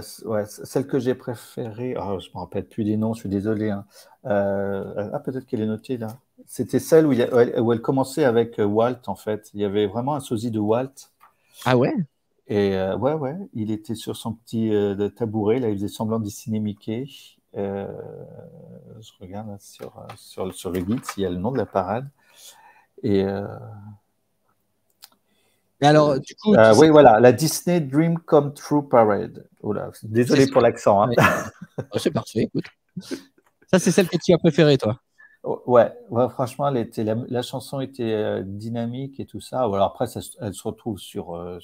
celle que j'ai préférée, je ne me rappelle plus des noms, je suis désolé. Hein. Peut-être qu'elle est notée là. C'était celle où elle commençait avec Walt, en fait. Il y avait vraiment un sosie de Walt.
Ah ouais?
Et il était sur son petit tabouret, là, il faisait semblant de dessiner Mickey. Je regarde là, sur le guide s'il y a le nom de la parade. Et
alors, du coup,
la Disney Dream Come True Parade. Oula, désolé pour l'accent. Hein.
C'est parfait, écoute. Ça, c'est celle que tu as préférée, toi.
Ouais, franchement, la chanson était dynamique et tout ça. Alors après, elle se retrouve sur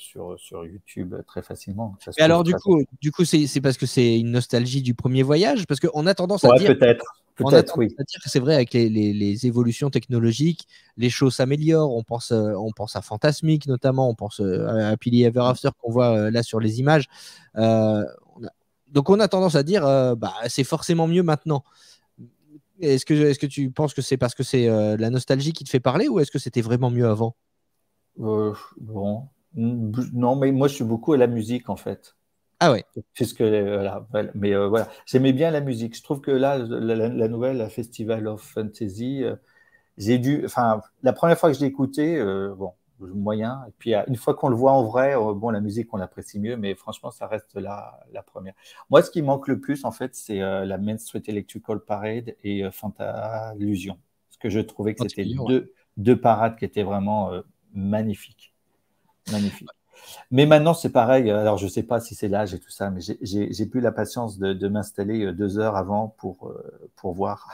YouTube très facilement.
Et alors, du coup, c'est parce que c'est une nostalgie du premier voyage, parce qu'on a tendance à dire.
Peut-être.
On a
Peut-être,
tendance
oui.
à dire que c'est vrai, avec les évolutions technologiques, les choses s'améliorent. On pense à Fantasmic notamment, on pense à Happily Ever After qu'on voit là sur les images. Euh, on a- Donc on a tendance à dire bah, c'est forcément mieux maintenant. Est-ce que tu penses que c'est parce que c'est la nostalgie qui te fait parler ou est-ce que c'était vraiment mieux avant?
Bon. Non, mais moi, je suis beaucoup à la musique, en fait.
Ah ouais,
Puisque, voilà. Mais voilà, j'aimais bien la musique. Je trouve que là, la nouvelle, la Festival of Fantasy, enfin, la première fois que je l'ai écouté, bon, moyen. Et puis, une fois qu'on le voit en vrai, bon, la musique, on l'apprécie mieux, mais franchement, ça reste la première. Moi, ce qui manque le plus, en fait, c'est la Main Street Electrical Parade et Fantalusion. Parce que je trouvais que c'était
particulier, ouais.
deux parades qui étaient vraiment magnifiques. Magnifiques. Mais maintenant, c'est pareil. Alors, je ne sais pas si c'est l'âge et tout ça, mais j'ai plus la patience de m'installer 2 heures avant pour voir.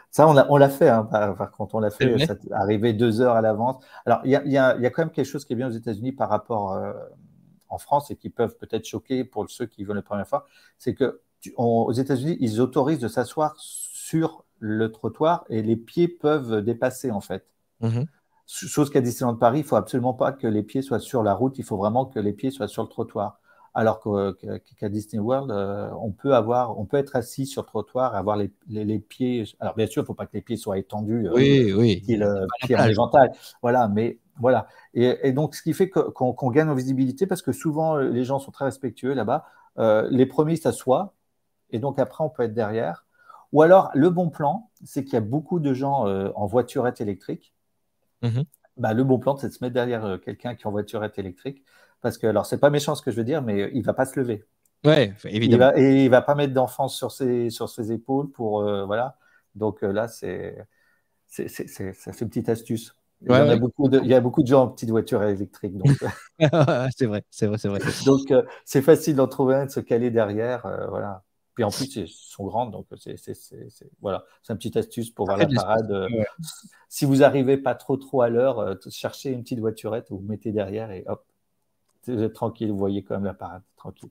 Ça, on l'a fait, hein, par contre, on l'a
C'est
fait,
vrai.
ça arrivé 2 heures à l'avance. Alors, il y a quand même quelque chose qui est bien aux États-Unis par rapport en France et qui peuvent peut-être choquer pour ceux qui veulent la première fois, c'est que aux États-Unis, ils autorisent de s'asseoir sur le trottoir et les pieds peuvent dépasser, en fait.
Mhm.
Chose qu'à Disneyland Paris, il ne faut absolument pas que les pieds soient sur la route, il faut vraiment que les pieds soient sur le trottoir. Alors qu'à Disney World, on peut être assis sur le trottoir et avoir les pieds. Alors bien sûr, il ne faut pas que les pieds soient étendus,
Oui, oui, il n'y a pas la
pieds en
plage.
éventail. Voilà, mais voilà. Et donc, ce qui fait qu'on gagne en visibilité, parce que souvent, les gens sont très respectueux là-bas. Les premiers s'assoient, et donc après, on peut être derrière. Ou alors, le bon plan, c'est qu'il y a beaucoup de gens en voiturette électrique.
Mhm.
Bah, le bon plan, c'est de se mettre derrière quelqu'un qui est en voiturette électrique. Parce que, alors, c'est pas méchant ce que je veux dire, mais il va pas se lever.
Ouais, évidemment.
Il va pas mettre d'enfant sur ses épaules pour, voilà. Donc là, ça fait une petite astuce.
Ouais, ouais,
Il y a beaucoup de gens en petite voiture électrique. Donc,
c'est vrai, c'est vrai, c'est vrai.
donc c'est facile d'en trouver un, de se caler derrière. Voilà. Puis en plus, elles sont grandes. Donc, voilà. C'est une petite astuce pour
Ça
voir
fait
la
de l'espace.
parade.
Ouais.
Si vous arrivez pas trop à l'heure, cherchez une petite voiturette, vous mettez derrière et hop, vous êtes tranquille. Vous voyez quand même la parade. Tranquille.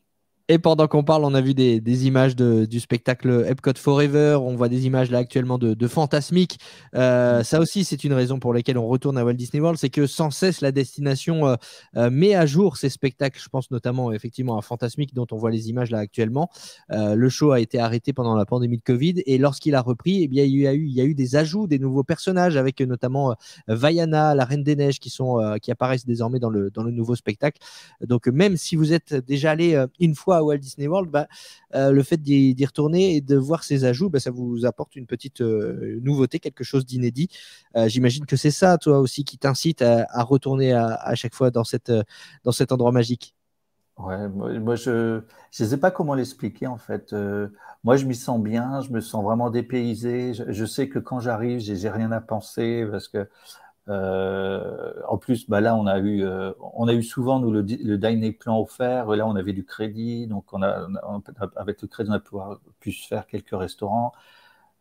Et pendant qu'on parle, on a vu des images du spectacle Epcot Forever. On voit des images là actuellement de Fantasmic. Ça aussi, c'est une raison pour laquelle on retourne à Walt Disney World, c'est que sans cesse la destination met à jour ces spectacles. Je pense notamment effectivement à Fantasmic dont on voit les images là actuellement. Le show a été arrêté pendant la pandémie de Covid et lorsqu'il a repris, eh bien, il y a eu des ajouts, des nouveaux personnages avec notamment Vaiana, la Reine des Neiges qui apparaissent désormais dans le nouveau spectacle. Donc même si vous êtes déjà allé une fois à Walt Disney World, bah, le fait d'y retourner et de voir ces ajouts, bah, ça vous apporte une petite nouveauté, quelque chose d'inédit. J'imagine que c'est ça, toi aussi, qui t'incite à retourner à chaque fois dans cet endroit magique.
Ouais, moi, je ne sais pas comment l'expliquer en fait. Moi, je m'y sens bien, je me sens vraiment dépaysé. Je sais que quand j'arrive, j'ai rien à penser parce que en plus, bah là, on a eu souvent nous le dining plan offert. Là, on avait du crédit, donc avec le crédit, on a pu se faire quelques restaurants.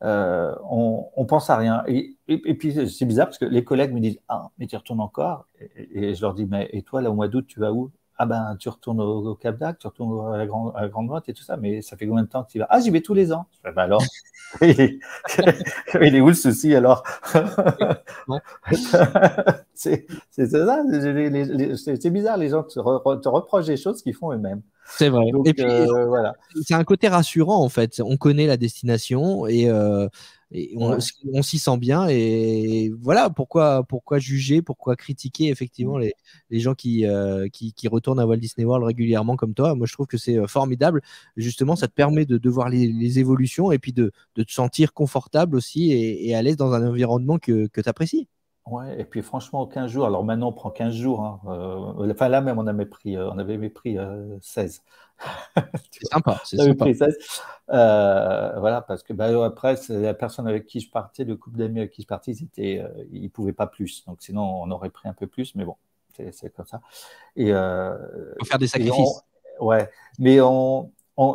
On pense à rien. Et puis c'est bizarre parce que les collègues me disent ah mais tu retournes encore et je leur dis mais et toi là au mois d'août tu vas où? Ah ben tu retournes au Cap d'Agde, tu retournes à la Grande Motte et tout ça, mais ça fait combien de temps que tu y vas? Ah j'y vais tous les ans. Je fais, bah alors il est où le souci alors?
Bon,
C'est ça, c'est bizarre, les gens te reprochent des choses qu'ils font eux-mêmes.
c'est vrai.
Donc
Et puis,
voilà.
c'est un côté rassurant en fait. On connaît la destination et
Ouais.
on s'y sent bien. Et voilà pourquoi juger, pourquoi critiquer effectivement les gens qui retournent à Walt Disney World régulièrement comme toi. Moi, je trouve que c'est formidable. Justement, ça te permet de voir les évolutions et puis de te sentir confortable aussi et à l'aise dans un environnement que tu apprécies.
Ouais, et puis franchement, 15 jours, alors maintenant on prend 15 jours, hein, enfin là même on avait même pris 16. Tu
C'est
vois,
sympa, c'est
on avait
sympa.
pris 16. Voilà, parce que bah, après, c'est la personne avec qui je partais, le couple d'amis avec qui je partais, ils ne pouvaient pas plus. Donc sinon, on aurait pris un peu plus, mais bon, c'est comme ça. Et, euh,
Faut faire des
et
sacrifices.
ouais, mais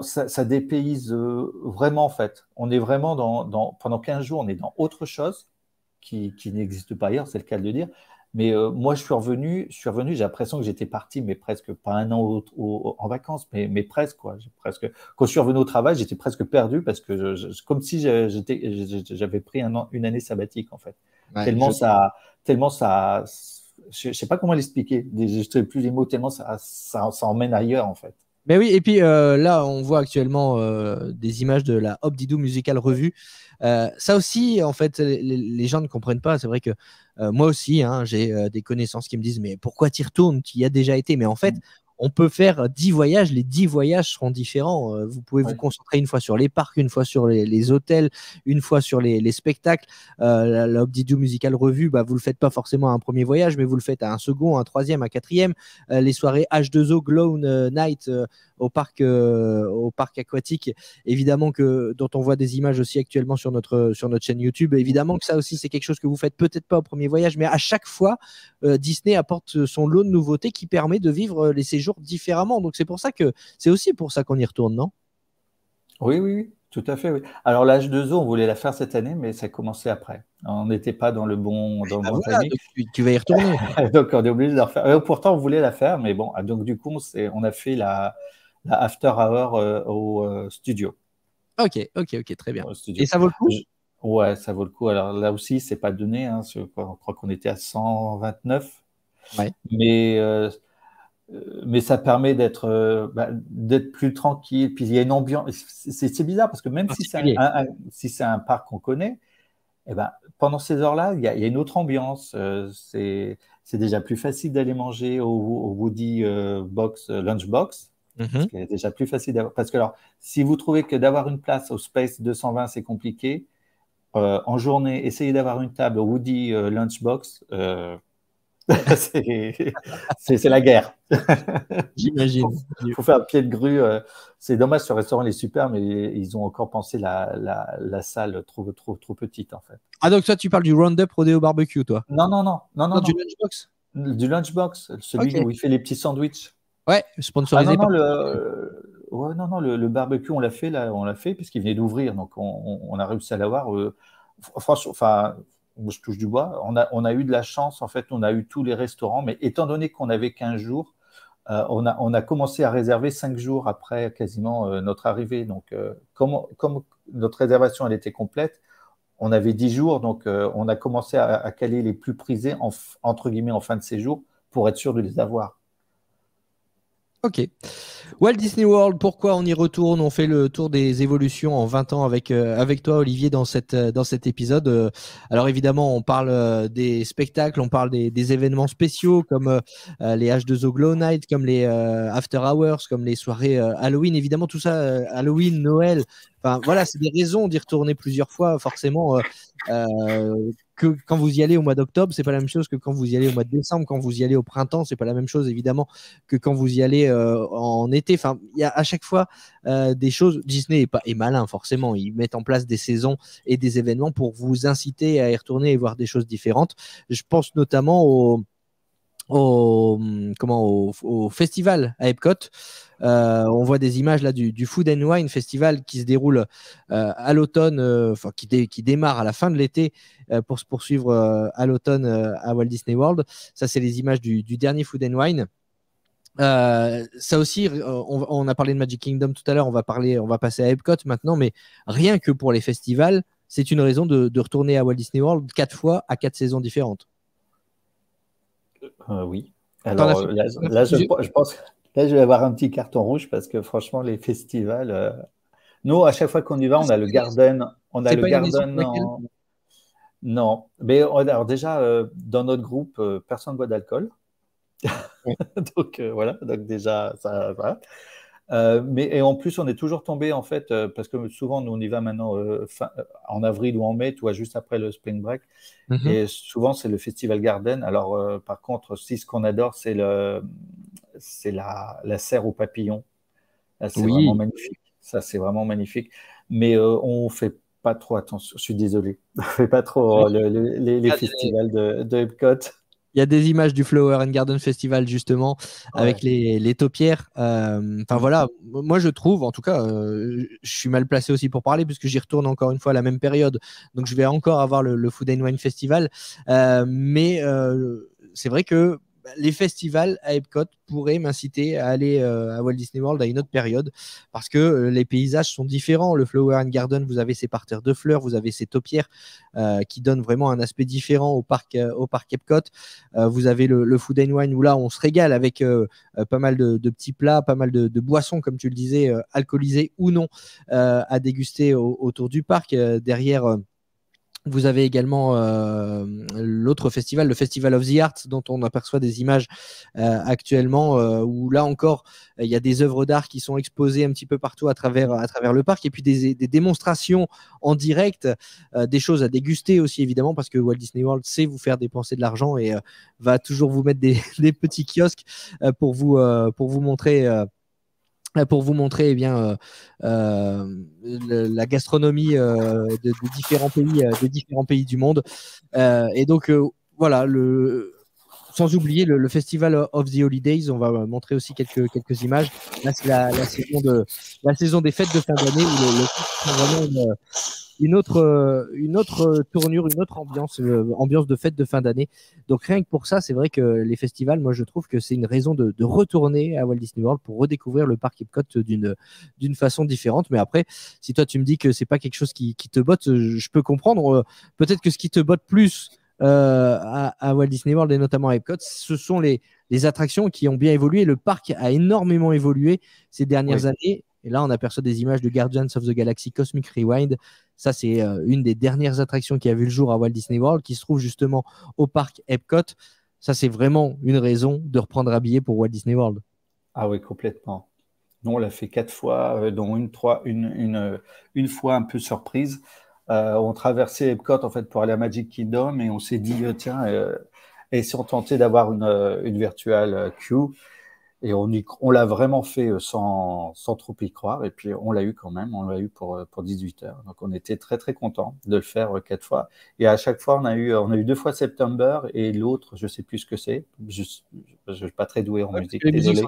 ça dépayse vraiment en fait. On est vraiment pendant 15 jours, on est dans autre chose qui n'existe pas ailleurs, c'est le cas de le dire. Mais moi, je suis revenu, j'ai l'impression que j'étais parti, mais presque pas un an en vacances, mais presque, quoi. Quand je suis revenu au travail, j'étais presque perdu parce que comme si j'avais pris une année sabbatique, en fait.
Ouais,
Tellement ça, je sais pas comment l'expliquer, je ne sais plus les mots, tellement ça emmène ailleurs, en fait.
Mais oui, et puis là, on voit actuellement des images de la Hop Didou Musical Revue. Ça aussi, en fait, les gens ne comprennent pas. C'est vrai que moi aussi, hein, j'ai des connaissances qui me disent mais pourquoi tu y retournes? Tu y as déjà été. Mais en fait, on peut faire 10 voyages. Les 10 voyages seront différents. Vous pouvez vous concentrer une fois sur les parcs, une fois sur les hôtels, une fois sur les spectacles. La Hop Didou Musical Revue, bah, vous ne le faites pas forcément à un premier voyage, mais vous le faites à un second, un troisième, un quatrième. Les soirées H2O Glow Night au parc aquatique, évidemment dont on voit des images aussi actuellement sur notre chaîne YouTube. Évidemment que ça aussi, c'est quelque chose que vous faites peut-être pas au premier voyage, mais à chaque fois, Disney apporte son lot de nouveautés qui permet de vivre les séjours différemment. Donc c'est pour ça que c'est aussi pour ça qu'on y retourne, non?
Oui, tout à fait. Oui. Alors l'H2O, on voulait la faire cette année, mais ça commençait après. On n'était pas dans le bon timing.
Donc tu vas y retourner.
Donc on est obligé de la refaire. Pourtant, on voulait la faire, mais bon. Donc du coup, on a fait la After Hour au studio.
Ok, très bien. Et ça vaut le coup?
Ouais, ça vaut le coup. Alors là aussi, c'est pas donné. Hein, je crois qu'on était à 129.
Ouais.
Mais ça permet d'être plus tranquille. Puis il y a une ambiance. C'est bizarre parce que même si c'est un parc qu'on connaît, eh ben, pendant ces heures-là, il y a une autre ambiance. C'est déjà plus facile d'aller manger au Woody Lunchbox. C'est déjà plus facile d'avoir. Parce que alors, si vous trouvez que d'avoir une place au Space 220, c'est compliqué, en journée, essayez d'avoir une table au Woody Lunchbox. C'est la guerre.
J'imagine.
Il faut faire un pied de grue. C'est dommage, ce restaurant il est super, mais ils ont encore pensé la salle trop petite, en fait.
Ah, donc toi, tu parles du Roundup Rodeo Barbecue, toi?
Non.
Du Lunchbox?
Du Lunchbox, celui où il fait les petits sandwichs.
Ouais, sponsorisé par...
le barbecue, on l'a fait puisqu'il venait d'ouvrir, donc on a réussi à l'avoir. Franchement, enfin, je touche du bois. On a eu de la chance, en fait, on a eu tous les restaurants, mais étant donné qu'on avait 15 jours, on a commencé à réserver 5 jours après quasiment notre arrivée. Donc, comme notre réservation elle était complète, on avait 10 jours, donc on a commencé à caler les plus prisés entre guillemets en fin de séjour pour être sûr de les avoir.
Ok. Walt Disney World, pourquoi on y retourne? On fait le tour des évolutions en 20 ans avec toi, Olivier, dans cet épisode. Alors évidemment, on parle des spectacles, on parle des événements spéciaux comme les H2O Glow Night, comme les After Hours, comme les soirées Halloween. Évidemment, tout ça, Halloween, Noël. Enfin, voilà, c'est des raisons d'y retourner plusieurs fois. Forcément, que quand vous y allez au mois d'octobre, c'est pas la même chose que quand vous y allez au mois de décembre. Quand vous y allez au printemps, c'est pas la même chose évidemment que quand vous y allez en été. Enfin, il y a à chaque fois des choses. Disney est malin forcément. Ils mettent en place des saisons et des événements pour vous inciter à y retourner et voir des choses différentes. Je pense notamment au festival à Epcot. On voit des images là du Food and Wine Festival qui se déroule à l'automne, qui démarre à la fin de l'été pour se poursuivre à l'automne à Walt Disney World. Ça, c'est les images du dernier Food and Wine. Ça aussi, on a parlé de Magic Kingdom tout à l'heure, on va passer à Epcot maintenant, mais rien que pour les festivals, c'est une raison de retourner à Walt Disney World 4 fois à 4 saisons différentes.
Oui. Alors là, je pense que là, je vais avoir un petit carton rouge parce que franchement, les festivals, nous, à chaque fois qu'on y va, on a le Garden. On a le Garden en... Non. Mais alors déjà, dans notre groupe, personne ne boit d'alcool. Donc voilà, donc déjà, ça va. Et en plus, on est toujours tombé, en fait, parce que souvent, nous, on y va maintenant en avril ou en mai, tu vois, juste après le Spring Break. Et souvent, c'est le Festival Garden. Alors, par contre, ce qu'on adore, c'est la serre aux papillons. Là, c'est vraiment magnifique. Ça, c'est vraiment magnifique. Mais on ne fait pas trop attention. Je suis désolé. On ne fait pas trop les festivals de Epcot.
Il y a des images du Flower and Garden Festival justement avec les taupières. Enfin voilà, moi je trouve, en tout cas, je suis mal placé aussi pour parler puisque j'y retourne encore une fois à la même période. Donc je vais encore avoir le Food and Wine Festival. Mais c'est vrai que les festivals à Epcot pourraient m'inciter à aller à Walt Disney World à une autre période parce que les paysages sont différents. Le Flower and Garden, vous avez ces parterres de fleurs, vous avez ces taupières qui donnent vraiment un aspect différent au parc Epcot. Vous avez le Food and Wine où là on se régale avec pas mal de petits plats, pas mal de boissons, comme tu le disais, alcoolisées ou non, à déguster autour du parc. Derrière, vous avez également l'autre festival, le Festival of the Arts, dont on aperçoit des images actuellement, où là encore, il y a des œuvres d'art qui sont exposées un petit peu partout à travers le parc, et puis des démonstrations en direct, des choses à déguster aussi, évidemment, parce que Walt Disney World sait vous faire dépenser de l'argent et va toujours vous mettre des petits kiosques pour vous montrer eh bien, la gastronomie de différents pays du monde. Et donc, voilà, sans oublier le Festival of the Holidays. On va montrer aussi quelques images. Là, c'est la saison des fêtes de fin d'année où c'est vraiment une autre tournure, une autre ambiance de fête de fin d'année. Donc rien que pour ça, c'est vrai que les festivals, moi je trouve que c'est une raison de retourner à Walt Disney World pour redécouvrir le parc Epcot d'une façon différente. Mais après, si toi tu me dis que c'est pas quelque chose qui te botte, je peux comprendre. Peut-être que ce qui te botte plus à Walt Disney World et notamment à Epcot, ce sont les attractions qui ont bien évolué. Le parc a énormément évolué ces dernières années. Et là, on aperçoit des images de Guardians of the Galaxy Cosmic Rewind. Ça, c'est une des dernières attractions qui a vu le jour à Walt Disney World, qui se trouve justement au parc Epcot. Ça, c'est vraiment une raison de reprendre un billet pour Walt Disney World.
Ah oui, complètement. Nous, on l'a fait 4 fois, dont une fois un peu surprise. On traversait Epcot en fait pour aller à Magic Kingdom et on s'est dit tiens, et si on tentait d'avoir une virtual queue. Et on l'a vraiment fait sans trop y croire. Et puis, on l'a eu quand même. On l'a eu pour 18 heures. Donc, on était très, très contents de le faire 4 fois. Et à chaque fois, on a eu 2 fois September et l'autre, je ne sais plus ce que c'est. Je ne suis pas très doué en musique. Désolé.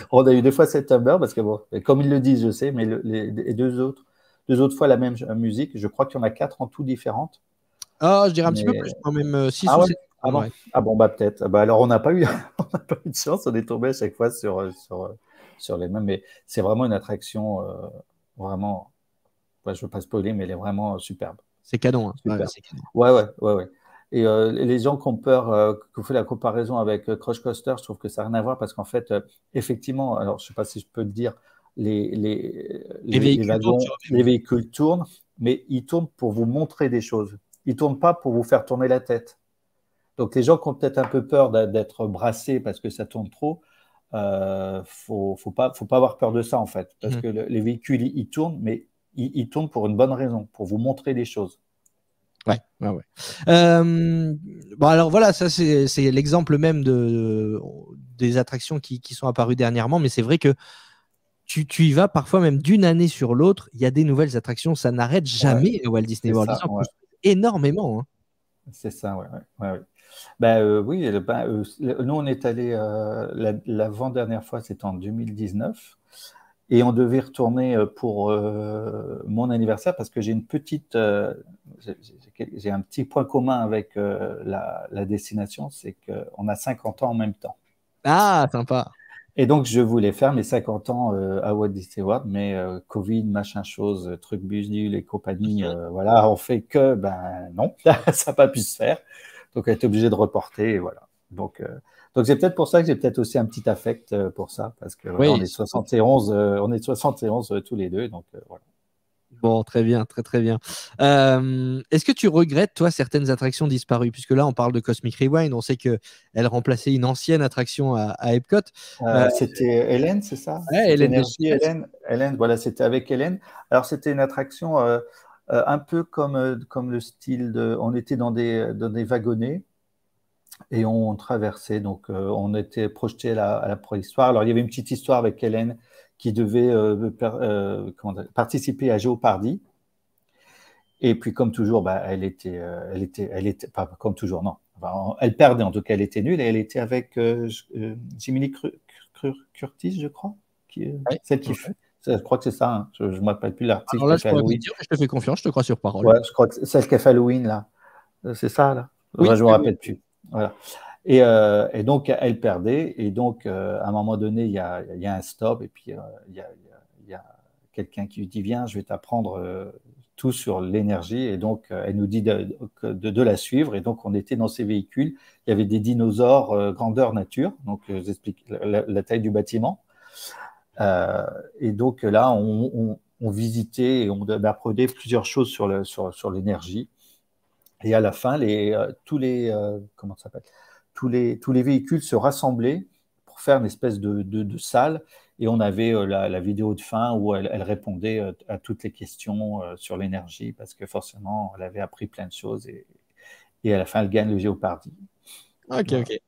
On a eu 2 fois September parce que, bon, comme ils le disent, je sais, mais les deux autres fois la même musique. Je crois qu'il y en a 4 en tout différentes.
Ah, je dirais un petit peu plus, quand même 6 ou 7.
Ah bon, ah bon, bah peut-être. Bah alors on n'a pas eu de chance, on est tombé à chaque fois sur les mêmes. Mais c'est vraiment une attraction vraiment. Ouais, je ne veux pas spoiler, mais elle est vraiment superbe.
C'est canon. Hein.
Super. Ouais. Et les gens qui ont peur, qui ont fait la comparaison avec Crush Coaster, je trouve que ça n'a rien à voir parce qu'en fait, effectivement, alors je ne sais pas si je peux te dire, les véhicules tournent, mais ils tournent pour vous montrer des choses. Ils ne tournent pas pour vous faire tourner la tête. Donc, les gens qui ont peut-être un peu peur d'être brassés parce que ça tourne trop, faut pas avoir peur de ça, en fait. Parce que les véhicules, ils tournent, mais ils tournent pour une bonne raison, pour vous montrer des choses.
Ouais. Bon, alors voilà, ça, c'est l'exemple même des attractions qui sont apparues dernièrement, mais c'est vrai que tu y vas parfois même d'une année sur l'autre, il y a des nouvelles attractions, ça n'arrête jamais à Walt Disney World. Ils en construisent énormément. Hein.
C'est ça, ouais. Oui, nous on est allé l'avant-dernière fois, c'était en 2019, et on devait retourner pour mon anniversaire parce que j'ai j'ai un petit point commun avec la destination, c'est qu'on a 50 ans en même temps.
Ah, sympa.
Et donc, je voulais faire mes 50 ans à Walt Disney World, mais Covid, machin chose, truc busdule et compagnie, voilà, on fait que, non, ça n'a pas pu se faire. Donc, on a été obligé de reporter, et voilà. Donc c'est peut-être pour ça que j'ai peut-être aussi un petit affect pour ça, parce que on est 71 tous les deux, donc voilà.
Bon, très bien, très très bien. Est-ce que tu regrettes, toi, certaines attractions disparues? Puisque là, on parle de Cosmic Rewind, on sait qu'elle remplaçait une ancienne attraction à Epcot.
C'était Hélène, c'est ça?
Ouais,
Hélène, voilà, c'était avec Hélène. Alors, c'était une attraction un peu comme le style on était dans des wagonnets et on traversait, donc on était projeté à la préhistoire. Alors, il y avait une petite histoire avec Hélène qui devait participer à Jeopardy. Et puis, comme toujours, elle était pas comme toujours, non. Enfin, elle perdait, en tout cas, elle était nulle. Et elle était avec Jiminy Curtis, je crois, celle qui fait. Je crois que c'est ça. Hein. Je ne me rappelle plus l'article.
Alors là, je pourrais dire, je te fais confiance, je te crois sur parole.
Ouais, je crois que c'est celle qui a fait Halloween, là. C'est ça, là.
Oui,
je ne me rappelle plus. Voilà. Et donc, elle perdait. Et donc, à un moment donné, il y a un stop. Et puis, il y a quelqu'un qui lui dit, viens, je vais t'apprendre tout sur l'énergie. Et donc, elle nous dit de la suivre. Et donc, on était dans ces véhicules. Il y avait des dinosaures grandeur nature. Donc, j'explique la taille du bâtiment. Et donc, là, on visitait et on apprenait plusieurs choses sur l'énergie. Et à la fin, comment ça s'appelle? Tous les véhicules se rassemblaient pour faire une espèce de salle. Et on avait la vidéo de fin où elle répondait à toutes les questions sur l'énergie parce que forcément, elle avait appris plein de choses. Et à la fin, elle gagne le Jeopardy.
Ok,
Voilà.
ok.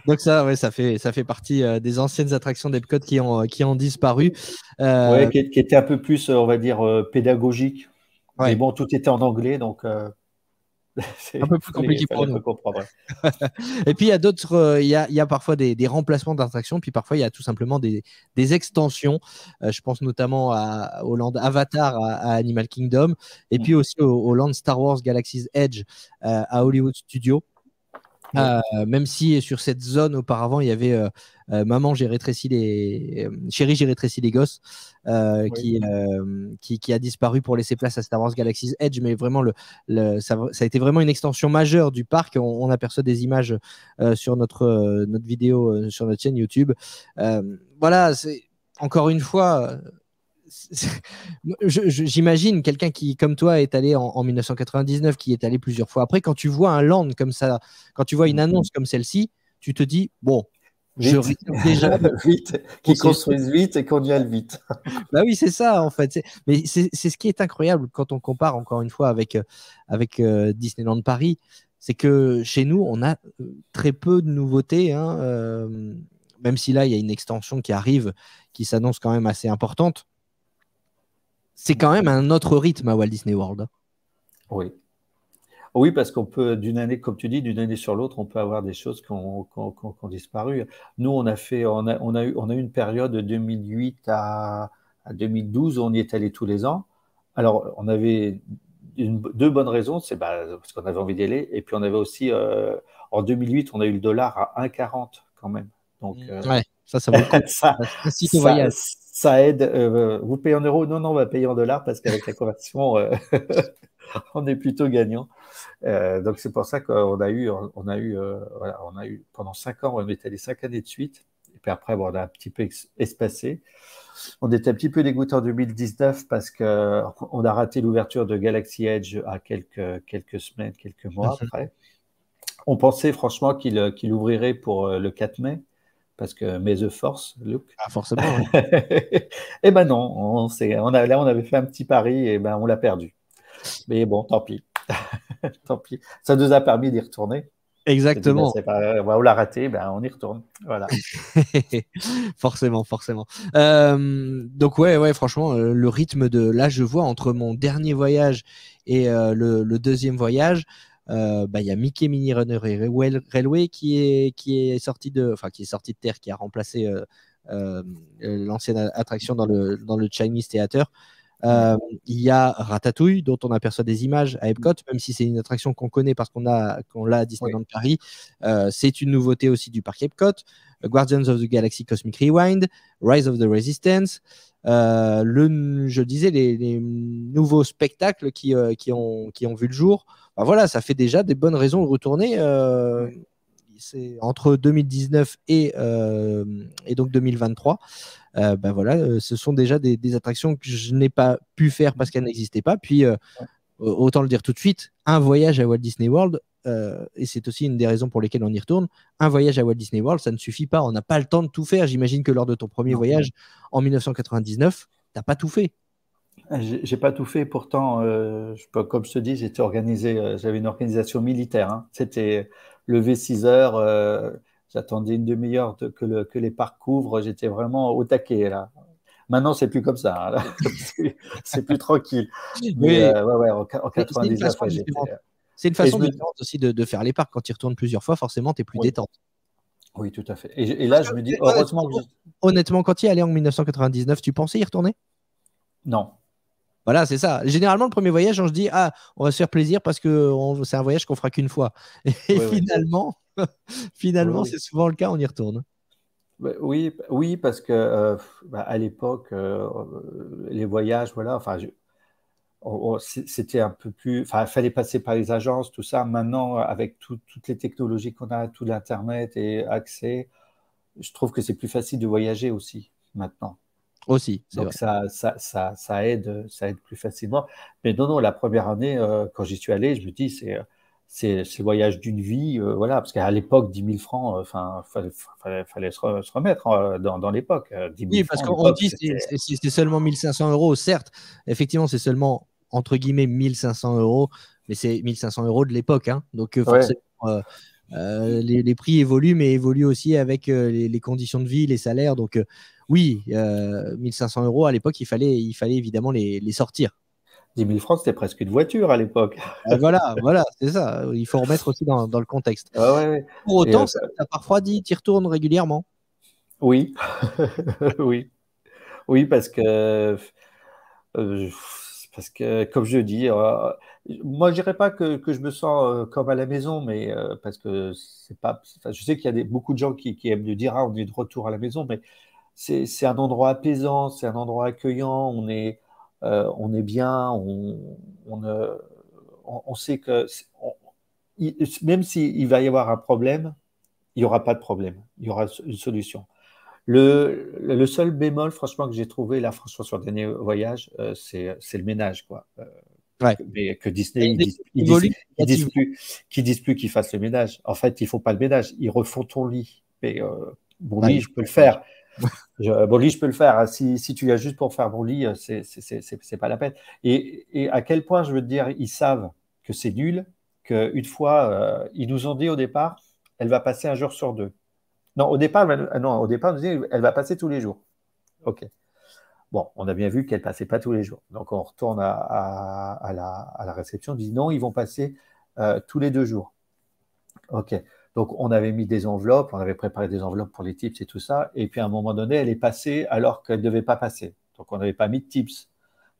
Donc ça, ouais, ça fait partie des anciennes attractions d'Epcot qui ont disparu.
Ouais, qui était un peu plus, on va dire, pédagogique.
Ouais.
Mais bon, tout était en anglais, donc
Un peu plus compliqué pour
fallait
nous.
un peu comprendre. Ouais.
Et puis il y a d'autres, il y a parfois des remplacements d'attractions, puis parfois il y a tout simplement des extensions. Je pense notamment au land Avatar à Animal Kingdom, et puis aussi au land Star Wars Galaxy's Edge à Hollywood Studios. Même si sur cette zone auparavant il y avait Maman j'ai rétréci Chérie j'ai rétréci les gosses qui a disparu pour laisser place à Star Wars Galaxy's Edge, mais vraiment ça a été vraiment une extension majeure du parc. On aperçoit des images sur notre vidéo sur notre chaîne YouTube. Voilà, c'est encore une fois j'imagine quelqu'un qui, comme toi, est allé en 1999, qui est allé plusieurs fois après, quand tu vois un land comme ça, quand tu vois une annonce comme celle-ci, tu te dis, bon, je réserve déjà.
Vite, qu'ils construisent vite et qu'on y aille vite.
Bah oui, c'est ça, en fait. Mais c'est ce qui est incroyable quand on compare, encore une fois, avec Disneyland Paris, c'est que chez nous, on a très peu de nouveautés, hein, même si là, il y a une extension qui arrive, qui s'annonce quand même assez importante. C'est quand même un autre rythme à Walt Disney World.
Oui. Oui, parce qu'on peut, d'une année, comme tu dis, d'une année sur l'autre, on peut avoir des choses qui ont disparu. Nous, on a eu une période de 2008 à 2012 où on y est allé tous les ans. Alors, on avait deux bonnes raisons, c'est parce qu'on avait envie d'y aller. Et puis, on avait aussi, en 2008, on a eu le dollar à 1,40 quand même. Donc,
ouais, ça vaut le coup.
Ça aide. Vous payez en euros? Non, on va payer en dollars parce qu'avec la conversion, on est plutôt gagnant. Donc c'est pour ça qu'on a eu pendant 5 ans, on est allé 5 années de suite. Et puis après, on a un petit peu espacé. On était un petit peu dégoûté en 2019 parce qu'on a raté l'ouverture de Galaxy Edge à quelques semaines, quelques mois après. On pensait franchement qu'il ouvrirait pour le 4 mai. Parce que May the Force, Luke.
Ah, forcément.
Et ben non, on avait fait un petit pari et ben on l'a perdu. Mais bon, tant pis. Tant pis. Ça nous a permis d'y retourner.
Exactement.
Dit, on l'a raté, ben on y retourne. Voilà.
Forcément. Donc ouais, franchement, le rythme de là, je vois entre mon dernier voyage et le deuxième voyage. Il y a Mickey Mini Runner et Railway qui est sorti de terre, qui a remplacé l'ancienne attraction dans le Chinese Theater. Il y a Ratatouille dont on aperçoit des images à Epcot, même si c'est une attraction qu'on connaît parce qu'on l'a à Disneyland Paris. C'est une nouveauté aussi du parc Epcot. Guardians of the Galaxy Cosmic Rewind, Rise of the Resistance. Je disais les nouveaux spectacles qui ont vu le jour. Voilà, ça fait déjà des bonnes raisons de retourner. C'est entre 2019 et donc 2023. Voilà, ce sont déjà des attractions que je n'ai pas pu faire parce qu'elles n'existaient pas. Puis, autant le dire tout de suite, un voyage à Walt Disney World, et c'est aussi une des raisons pour lesquelles on y retourne, un voyage à Walt Disney World, ça ne suffit pas. On n'a pas le temps de tout faire. J'imagine que lors de ton premier voyage en 1999, tu n'as pas tout fait.
J'ai pas tout fait, pourtant, comme je te dis, j'étais organisé, j'avais une organisation militaire. Hein. C'était lever 6 heures, j'attendais une demi-heure que les parcs couvrent, j'étais vraiment au taquet là. Maintenant, c'est plus comme ça, hein. C'est plus tranquille. Mais en 99,
c'est une façon différente aussi de faire les parcs. Quand tu y retournes plusieurs fois, forcément, tu es plus détente.
Oui, tout à fait. Et là, je me dis, heureusement que
honnêtement, quand tu y allais en 1999, tu pensais y retourner?
Non.
Voilà, c'est ça. Généralement, le premier voyage, on se dit, on va se faire plaisir parce que c'est un voyage qu'on fera qu'une fois. Et finalement. Finalement,
Oui,
c'est souvent le cas, on y retourne.
oui, oui, parce que à l'époque, les voyages, voilà, enfin, c'était un peu plus, enfin, il fallait passer par les agences, tout ça. Maintenant, avec toutes les technologies qu'on a, tout l'Internet et accès, je trouve que c'est plus facile de voyager aussi maintenant.
Aussi, c'est
Donc
vrai.
ça aide plus facilement. Mais non, non, la première année, quand j'y suis allé, je me dis, c'est le voyage d'une vie, voilà, parce qu'à l'époque, 10 000 francs, enfin, fallait se remettre dans l'époque. 10 000
Oui, parce
francs, à
qu'on
l'époque,
dit que
c'était
c'est seulement 1500 euros. Certes, effectivement, c'est seulement, entre guillemets, 1500 euros, mais c'est 1500 euros de l'époque, hein. Donc,
ouais,
forcément, les prix évoluent, mais évoluent aussi avec les conditions de vie, les salaires. Donc, oui, 1500 euros à l'époque, il fallait évidemment les sortir.
10 000 francs, c'était presque une voiture à l'époque.
Voilà, voilà, c'est ça. Il faut remettre aussi dans le contexte.
Ouais, ouais, ouais.
Pour
Et,
autant, ça t'a parfois dit, tu y retournes régulièrement.
oui, oui, oui, Euh, parce que, comme je dis, moi, je dirais pas que je me sens comme à la maison, mais parce que c'est pas. Enfin, je sais qu'il y a beaucoup de gens qui aiment me dire, ah, on est de retour à la maison, mais c'est un endroit apaisant, c'est un endroit accueillant, on est bien, on, euh, on sait que même s'il va y avoir un problème, il n'y aura pas de problème, il y aura une solution. Le seul bémol, franchement, que j'ai trouvé là, franchement, sur le dernier voyage, c'est le ménage, quoi.
Ouais.
Mais que Disney,
Et évolue
ils disent
négativement.
plus, qu'ils disent plus qu'ils fassent le ménage. En fait, ils font pas le ménage, ils refont ton lit. Mais mon
Ouais,
lit, je peux le faire. Mon lit, je peux le faire. Si tu viens juste pour faire mon lit, c'est pas la peine. Et à quel point, je veux te dire, ils savent que c'est nul, qu'une fois, ils nous ont dit au départ, elle va passer un jour sur deux. Non, non, au départ, on nous dit, elle va passer tous les jours. OK. Bon, on a bien vu qu'elle ne passait pas tous les jours. Donc, on retourne à la réception, on dit non, ils vont passer tous les 2 jours. OK. Donc, on avait mis des enveloppes, on avait préparé des enveloppes pour les tips et tout ça. Et puis, à un moment donné, elle est passée alors qu'elle ne devait pas passer. Donc, on n'avait pas mis de tips.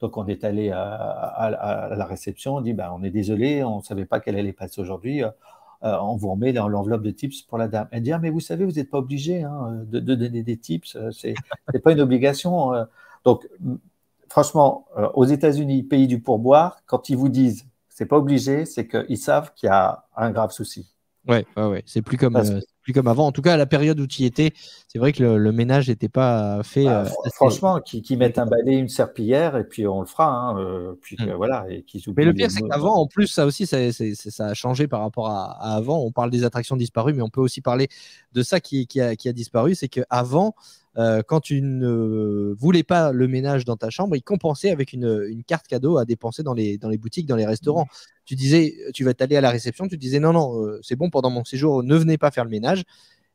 Donc, on est allé à la réception, on dit, ben, on est désolé, on ne savait pas qu'elle allait passer aujourd'hui. On vous remet dans l'enveloppe de tips pour la dame. Elle dit, ah, mais vous savez, vous n'êtes pas obligé de donner des tips. C'est pas une obligation. Donc, franchement, aux États-Unis, pays du pourboire, quand ils vous disent c'est pas obligé, c'est qu'ils savent qu'il y a un grave souci.
Ouais, ouais, ouais.
Parce
C'est plus comme avant. En tout cas, à la période où tu y étais, c'est vrai que le ménage n'était pas fait assez.
franchement, qui mettent un balai, une serpillière, et puis on le fera. Puis
Hmm.
voilà, et qu'ils
Mais le
oublient les
pire, c'est
mots.
qu'avant, en plus, ça aussi, ça a changé par rapport à avant. On parle des attractions disparues, mais on peut aussi parler de ça qui a disparu. C'est qu'avant, quand tu ne voulais pas le ménage dans ta chambre, ils compensaient avec une carte cadeau à dépenser dans les boutiques, dans les restaurants. Tu disais, tu vas t'aller à la réception, tu disais non, non, c'est bon, pendant mon séjour, ne venez pas faire le ménage.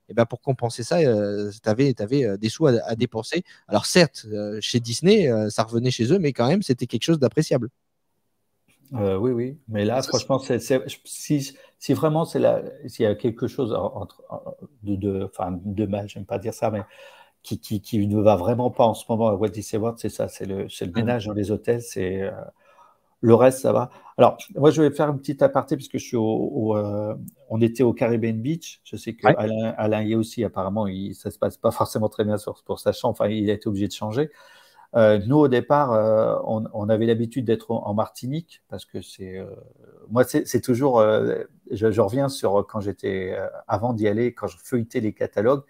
Et ben pour compenser ça, tu avais, des sous à dépenser. Alors certes, chez Disney, ça revenait chez eux, mais quand même, c'était quelque chose d'appréciable.
Oui, oui. Mais
Et
là,
ça,
franchement, si vraiment s'il y a quelque chose enfin, de mal, j'aime pas dire ça, mais qui ne va vraiment pas en ce moment à Walt Disney World, c'est ça, c'est le ménage dans les hôtels, le reste, ça va. Alors, moi, je vais faire une petite aparté puisque je suis on était au Caribbean Beach. Je sais que
ouais.
Alain y est aussi, apparemment, ça se passe pas forcément très bien pour sa chambre. Enfin, il a été obligé de changer. Nous, au départ, on avait l'habitude d'être en Martinique parce que moi, c'est toujours, je reviens sur quand j'étais, avant d'y aller, quand je feuilletais les catalogues,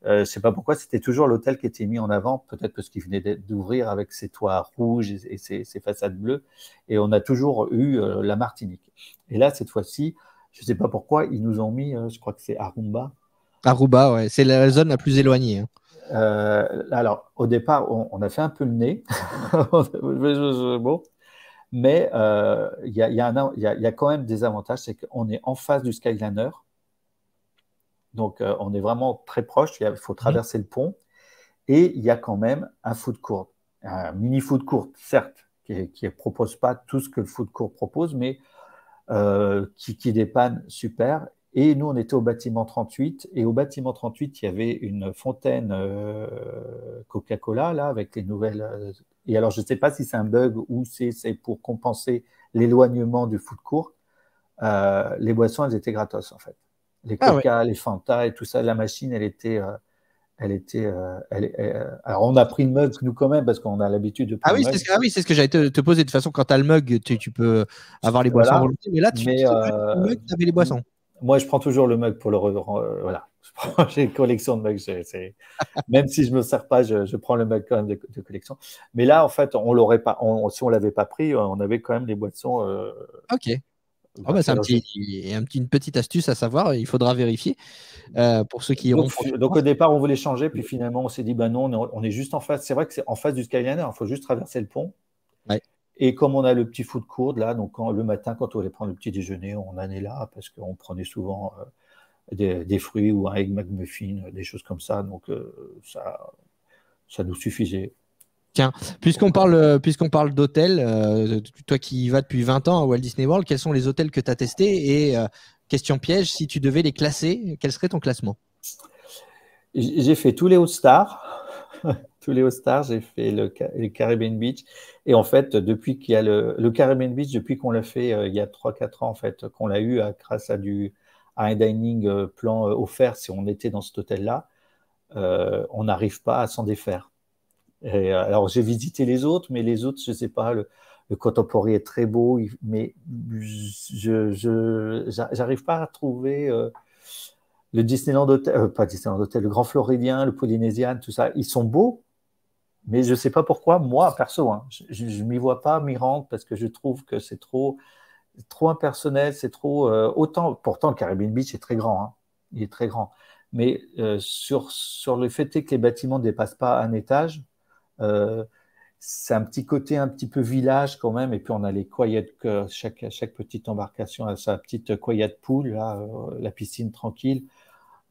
je ne sais pas pourquoi, c'était toujours l'hôtel qui était mis en avant, peut-être parce qu'il venait d'ouvrir avec ses toits rouges et ses façades bleues, et on a toujours eu la Martinique. Et là, cette fois-ci, je ne sais pas pourquoi, ils nous ont mis, je crois que c'est Aruba.
Aruba, ouais, c'est la zone la plus éloignée, hein.
Alors, au départ, on a fait un peu le nez. Bon. Mais il y a quand même des avantages, c'est qu'on est en face du Skyliner. Donc, on est vraiment très proche. Il faut
Mhm.
traverser le pont. Et il y a quand même un food court. Un mini food court, certes, qui ne propose pas tout ce que le food court propose, mais qui dépanne super. Et nous, on était au bâtiment 38. Et au bâtiment 38, il y avait une fontaine Coca-Cola, là, avec les nouvelles. Et alors, je ne sais pas si c'est un bug ou c'est pour compenser l'éloignement du food court. Les boissons, elles étaient gratos, en fait. Les
Ah ouais.
Coca, les Fanta et tout ça. La machine, alors, on a pris le mug, nous, quand même, parce qu'on a l'habitude de
Ah
prendre
oui,
le mug.
c'est ce que j'allais te poser. De toute façon, quand tu as le mug, tu peux avoir les boissons à
Voilà.
volonté. Mais là,
Mais
juste le mug, tu avais les boissons.
moi, je prends toujours le mug pour le voilà. J'ai une collection de mugs. Même si je ne me sers pas, je prends le mug quand même de collection. Mais là, en fait, on l'aurait pas, si on ne l'avait pas pris, on avait quand même les boissons.
Ok. Ah bah,
Gratuites.
c'est
Alors,
une petite astuce à savoir. Il faudra vérifier pour ceux qui iront
donc, au départ, on voulait changer, puis finalement, on s'est dit, ben non, on est juste en face. C'est vrai que c'est en face du Skyliner, il faut juste traverser le pont.
Ouais.
Et comme on a le petit food court là, donc le matin, quand on allait prendre le petit déjeuner, on en est là, parce qu'on prenait souvent des fruits ou un Egg McMuffin, des choses comme ça. Donc, ça nous suffisait.
Tiens, puisqu'on parle d'hôtels, toi qui y vas depuis 20 ans à Walt Disney World, quels sont les hôtels que tu as testés? Et question piège, si tu devais les classer, quel serait ton classement?
J'ai fait tous les All-Stars. Tous les All-Stars, j'ai fait le Caribbean Beach. Et en fait, depuis qu'il y a le Caribbean Beach, depuis qu'on l'a fait il y a 3-4 ans, en fait, qu'on l'a eu grâce à un dining plan offert si on était dans cet hôtel-là, on n'arrive pas à s'en défaire. Et, alors, j'ai visité les autres, mais les autres, je ne sais pas, le Contemporary est très beau, mais je n'arrive pas à trouver le Disneyland Hotel, pas Disneyland Hotel, le Grand Floridien, le Polynesian, tout ça. Ils sont beaux, mais je ne sais pas pourquoi, moi, perso, hein, je ne m'y vois pas m'y rendre parce que je trouve que c'est trop impersonnel, c'est trop. Autant, pourtant, le Caribbean Beach est très grand, hein, il est très grand. Mais sur le fait que les bâtiments ne dépassent pas un étage, c'est un petit côté un petit peu village quand même. Et puis on a les quiet, chaque petite embarcation a sa petite quiet pool, là, la piscine tranquille,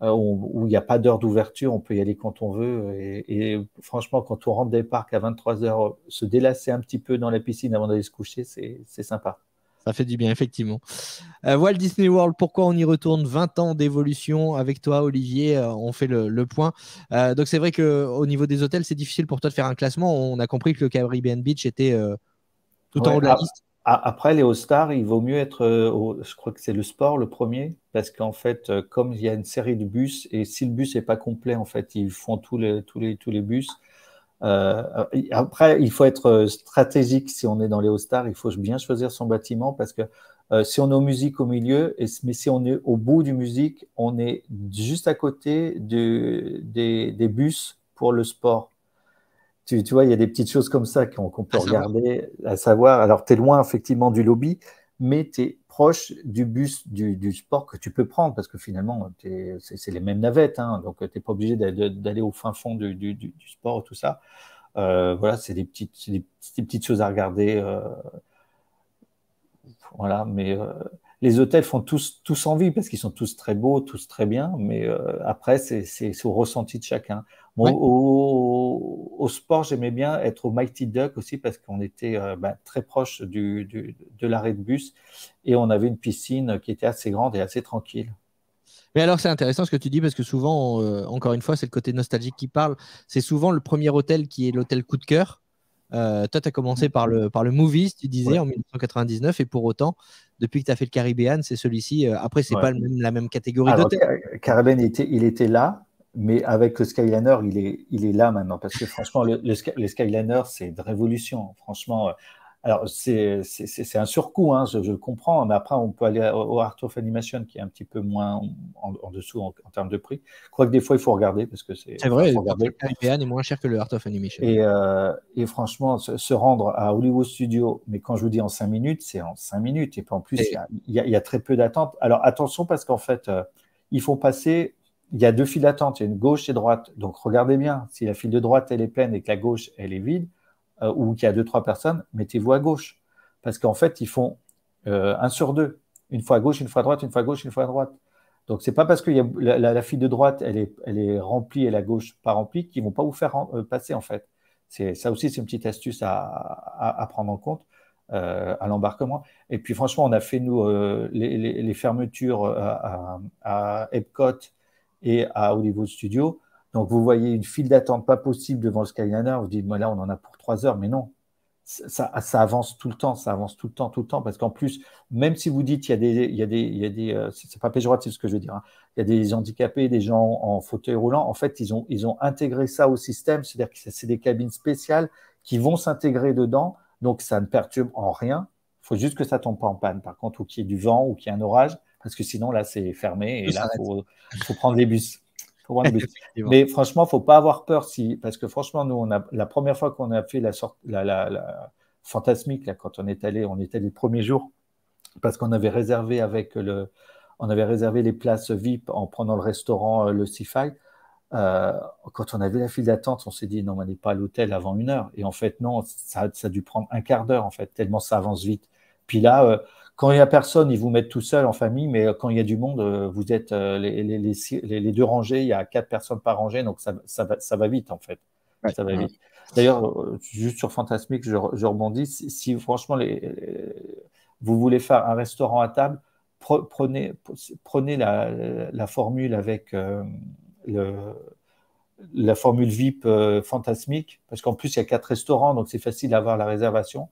où il n'y a pas d'heure d'ouverture, on peut y aller quand on veut. Et franchement, quand on rentre des parcs à 23 heures, se délasser un petit peu dans la piscine avant d'aller se coucher, c'est sympa.
Ça fait du bien, effectivement. Walt Disney World, pourquoi on y retourne? 20 ans d'évolution avec toi, Olivier. On fait le point. Donc, c'est vrai qu'au niveau des hôtels, c'est difficile pour toi de faire un classement. On a compris que le Caribbean Beach était tout en
Ouais,
haut de la liste.
après, les All-Stars, il vaut mieux être, je crois que c'est le sport le premier, parce qu'en fait, comme il y a une série de bus, et si le bus n'est pas complet, en fait, ils font tous les bus. Après, il faut être stratégique si on est dans les All-Stars, il faut bien choisir son bâtiment, parce que si on est aux musiques au milieu, mais si on est au bout du musique, on est juste à côté des bus pour le sport. Tu vois, il y a des petites choses comme ça qu'on peut
À savoir.
regarder, à savoir. Alors, tu es loin, effectivement, du lobby, mais tu es proche du bus du sport que tu peux prendre, parce que finalement, c'est les mêmes navettes, hein, donc tu n'es pas obligé d'aller au fin fond du sport, tout ça. Voilà, c'est des petites choses à regarder. Voilà, mais les hôtels font tous envie parce qu'ils sont tous très beaux, tous très bien, mais après, c'est au ressenti de chacun. Moi,
Ouais.
au sport, j'aimais bien être au Mighty Duck aussi parce qu'on était très proche de l'arrêt de bus et on avait une piscine qui était assez grande et assez tranquille.
Mais alors, c'est intéressant ce que tu dis parce que souvent, encore une fois, c'est le côté nostalgique qui parle. C'est souvent le premier hôtel qui est l'hôtel coup de cœur. Toi, tu as commencé par le Movies, tu disais,
Ouais,
en 1999, et pour autant, depuis que tu as fait le Caribbean, c'est celui-ci. Après, c'est
ouais.
pas la même catégorie
Alors,
d'hôtel.
Carabin, il était là, mais avec le Skyliner, il est là maintenant. Parce que franchement, le Skyliner, c'est de révolution. Franchement, alors c'est un surcoût, hein, je le comprends, mais après, on peut aller au Art of Animation, qui est un petit peu moins en dessous en termes de prix. Je crois que des fois, il faut regarder, parce que
C'est
enfin,
vrai,
faut
parfois le
regarder.
Caribbean est moins cher que le Art of Animation.
Et franchement, se rendre à Hollywood Studios, mais quand je vous dis en 5 minutes, c'est en 5 minutes. Et puis en plus,
Et-
il y a très peu d'attente. Alors attention, parce qu'en fait, il faut passer, il y a deux files d'attente, il y a une gauche et droite. Donc regardez bien, si la file de droite, elle est pleine et que la gauche, elle est vide, ou qu'il y a 2-3 personnes, mettez-vous à gauche. Parce qu'en fait, ils font 1 sur 2. Une fois à gauche, une fois à droite, une fois à gauche, une fois à droite. Donc, c'est pas parce que la file de droite, elle est remplie et la gauche pas remplie qu'ils vont pas vous faire passer, en fait. Ça aussi, c'est une petite astuce à prendre en compte à l'embarquement. Et puis, franchement, on a fait, nous, les fermetures à Epcot et à Hollywood Studios. Donc, vous voyez une file d'attente pas possible devant le Skyliner. Vous dites, là, on en a pour 3 heures. Mais non, ça avance tout le temps, ça avance tout le temps, parce qu'en plus, même si vous dites c'est pas péjoratif ce que je veux dire, hein, il y a des handicapés, des gens en fauteuil roulant, en fait, ils ont intégré ça au système, c'est-à-dire que c'est des cabines spéciales qui vont s'intégrer dedans, donc ça ne perturbe en rien. Il faut juste que ça tombe pas en panne, par contre, ou qu'il y ait du vent, ou qu'il y ait un orage, parce que sinon, là, c'est fermé, et là, faut prendre les bus. Mais franchement, il ne faut pas avoir peur, parce que franchement, nous, la première fois qu'on a fait la Fantasmique, là, quand on est allé le premier jour, parce qu'on avait réservé les places VIP en prenant le restaurant, le Sci-Fi. Quand on avait la file d'attente, on s'est dit non, on n'est pas à l'hôtel avant 1 heure. Et en fait, non, ça a dû prendre un quart d'heure, en fait, tellement ça avance vite. Puis là, quand il n'y a personne, ils vous mettent tout seul en famille, mais quand il y a du monde, vous êtes les 2 rangées, il y a 4 personnes par rangée, donc ça va vite, en fait.
Ouais.
Ça va vite. D'ailleurs, juste sur Fantasmique, je rebondis. Si franchement, vous voulez faire un restaurant à table, prenez la formule avec la formule VIP Fantasmique, parce qu'en plus, il y a 4 restaurants, donc c'est facile d'avoir la réservation,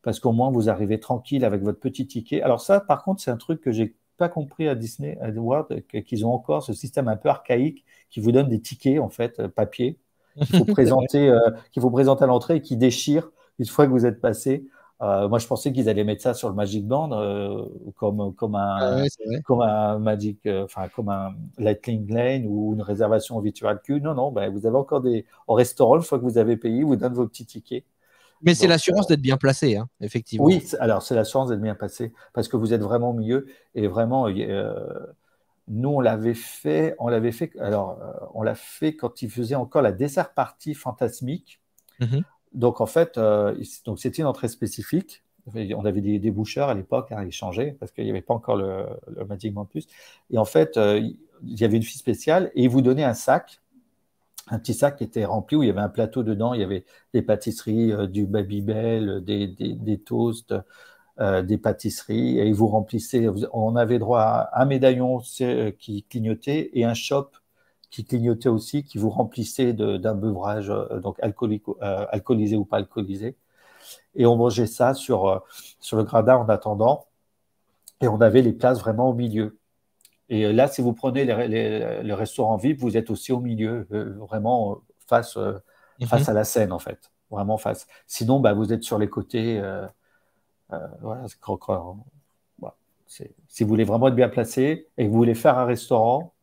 parce qu'au moins, vous arrivez tranquille avec votre petit ticket. Alors ça, par contre, c'est un truc que j'ai pas compris à Disney, à World, qu'ils ont encore ce système un peu archaïque qui vous donne des tickets, en fait, papier, qu'il faut présenter à l'entrée et qui déchire une fois que vous êtes passé. Moi, je pensais qu'ils allaient mettre ça sur le Magic Band comme un Magic, comme un Lightning Lane ou une réservation virtual queue. Non, vous avez encore au restaurant, une fois que vous avez payé, vous donnent vos petits tickets.
Mais c'est l'assurance d'être bien placé, hein, effectivement.
Oui, alors c'est l'assurance d'être bien placé parce que vous êtes vraiment au milieu et vraiment. Nous, on l'avait fait. Alors, on l'a fait quand il faisait encore la dessert party Fantasmique.
Mm-hmm.
Donc, en fait, donc c'était une entrée spécifique. On avait des boucheurs à l'époque, hein, ils changeaient parce qu'il n'y avait pas encore le Magic Band Plus. Et en fait, il y avait une fille spéciale et ils vous donnaient un petit sac qui était rempli où il y avait un plateau dedans. Il y avait des pâtisseries, du Babybel, des toasts, des pâtisseries. Et ils vous remplissaient. On avait droit à un médaillon qui clignotait et un shop qui clignotait aussi, qui vous remplissait d'un beuvrage donc alcoolisé ou pas alcoolisé. Et on mangeait ça sur le gradin en attendant. Et on avait les places vraiment au milieu. Et là, si vous prenez le restaurant VIP, vous êtes aussi au milieu, vraiment face à la scène, en fait. Vraiment face. Sinon, vous êtes sur les côtés. Voilà, voilà. Si vous voulez vraiment être bien placé et que vous voulez faire un restaurant,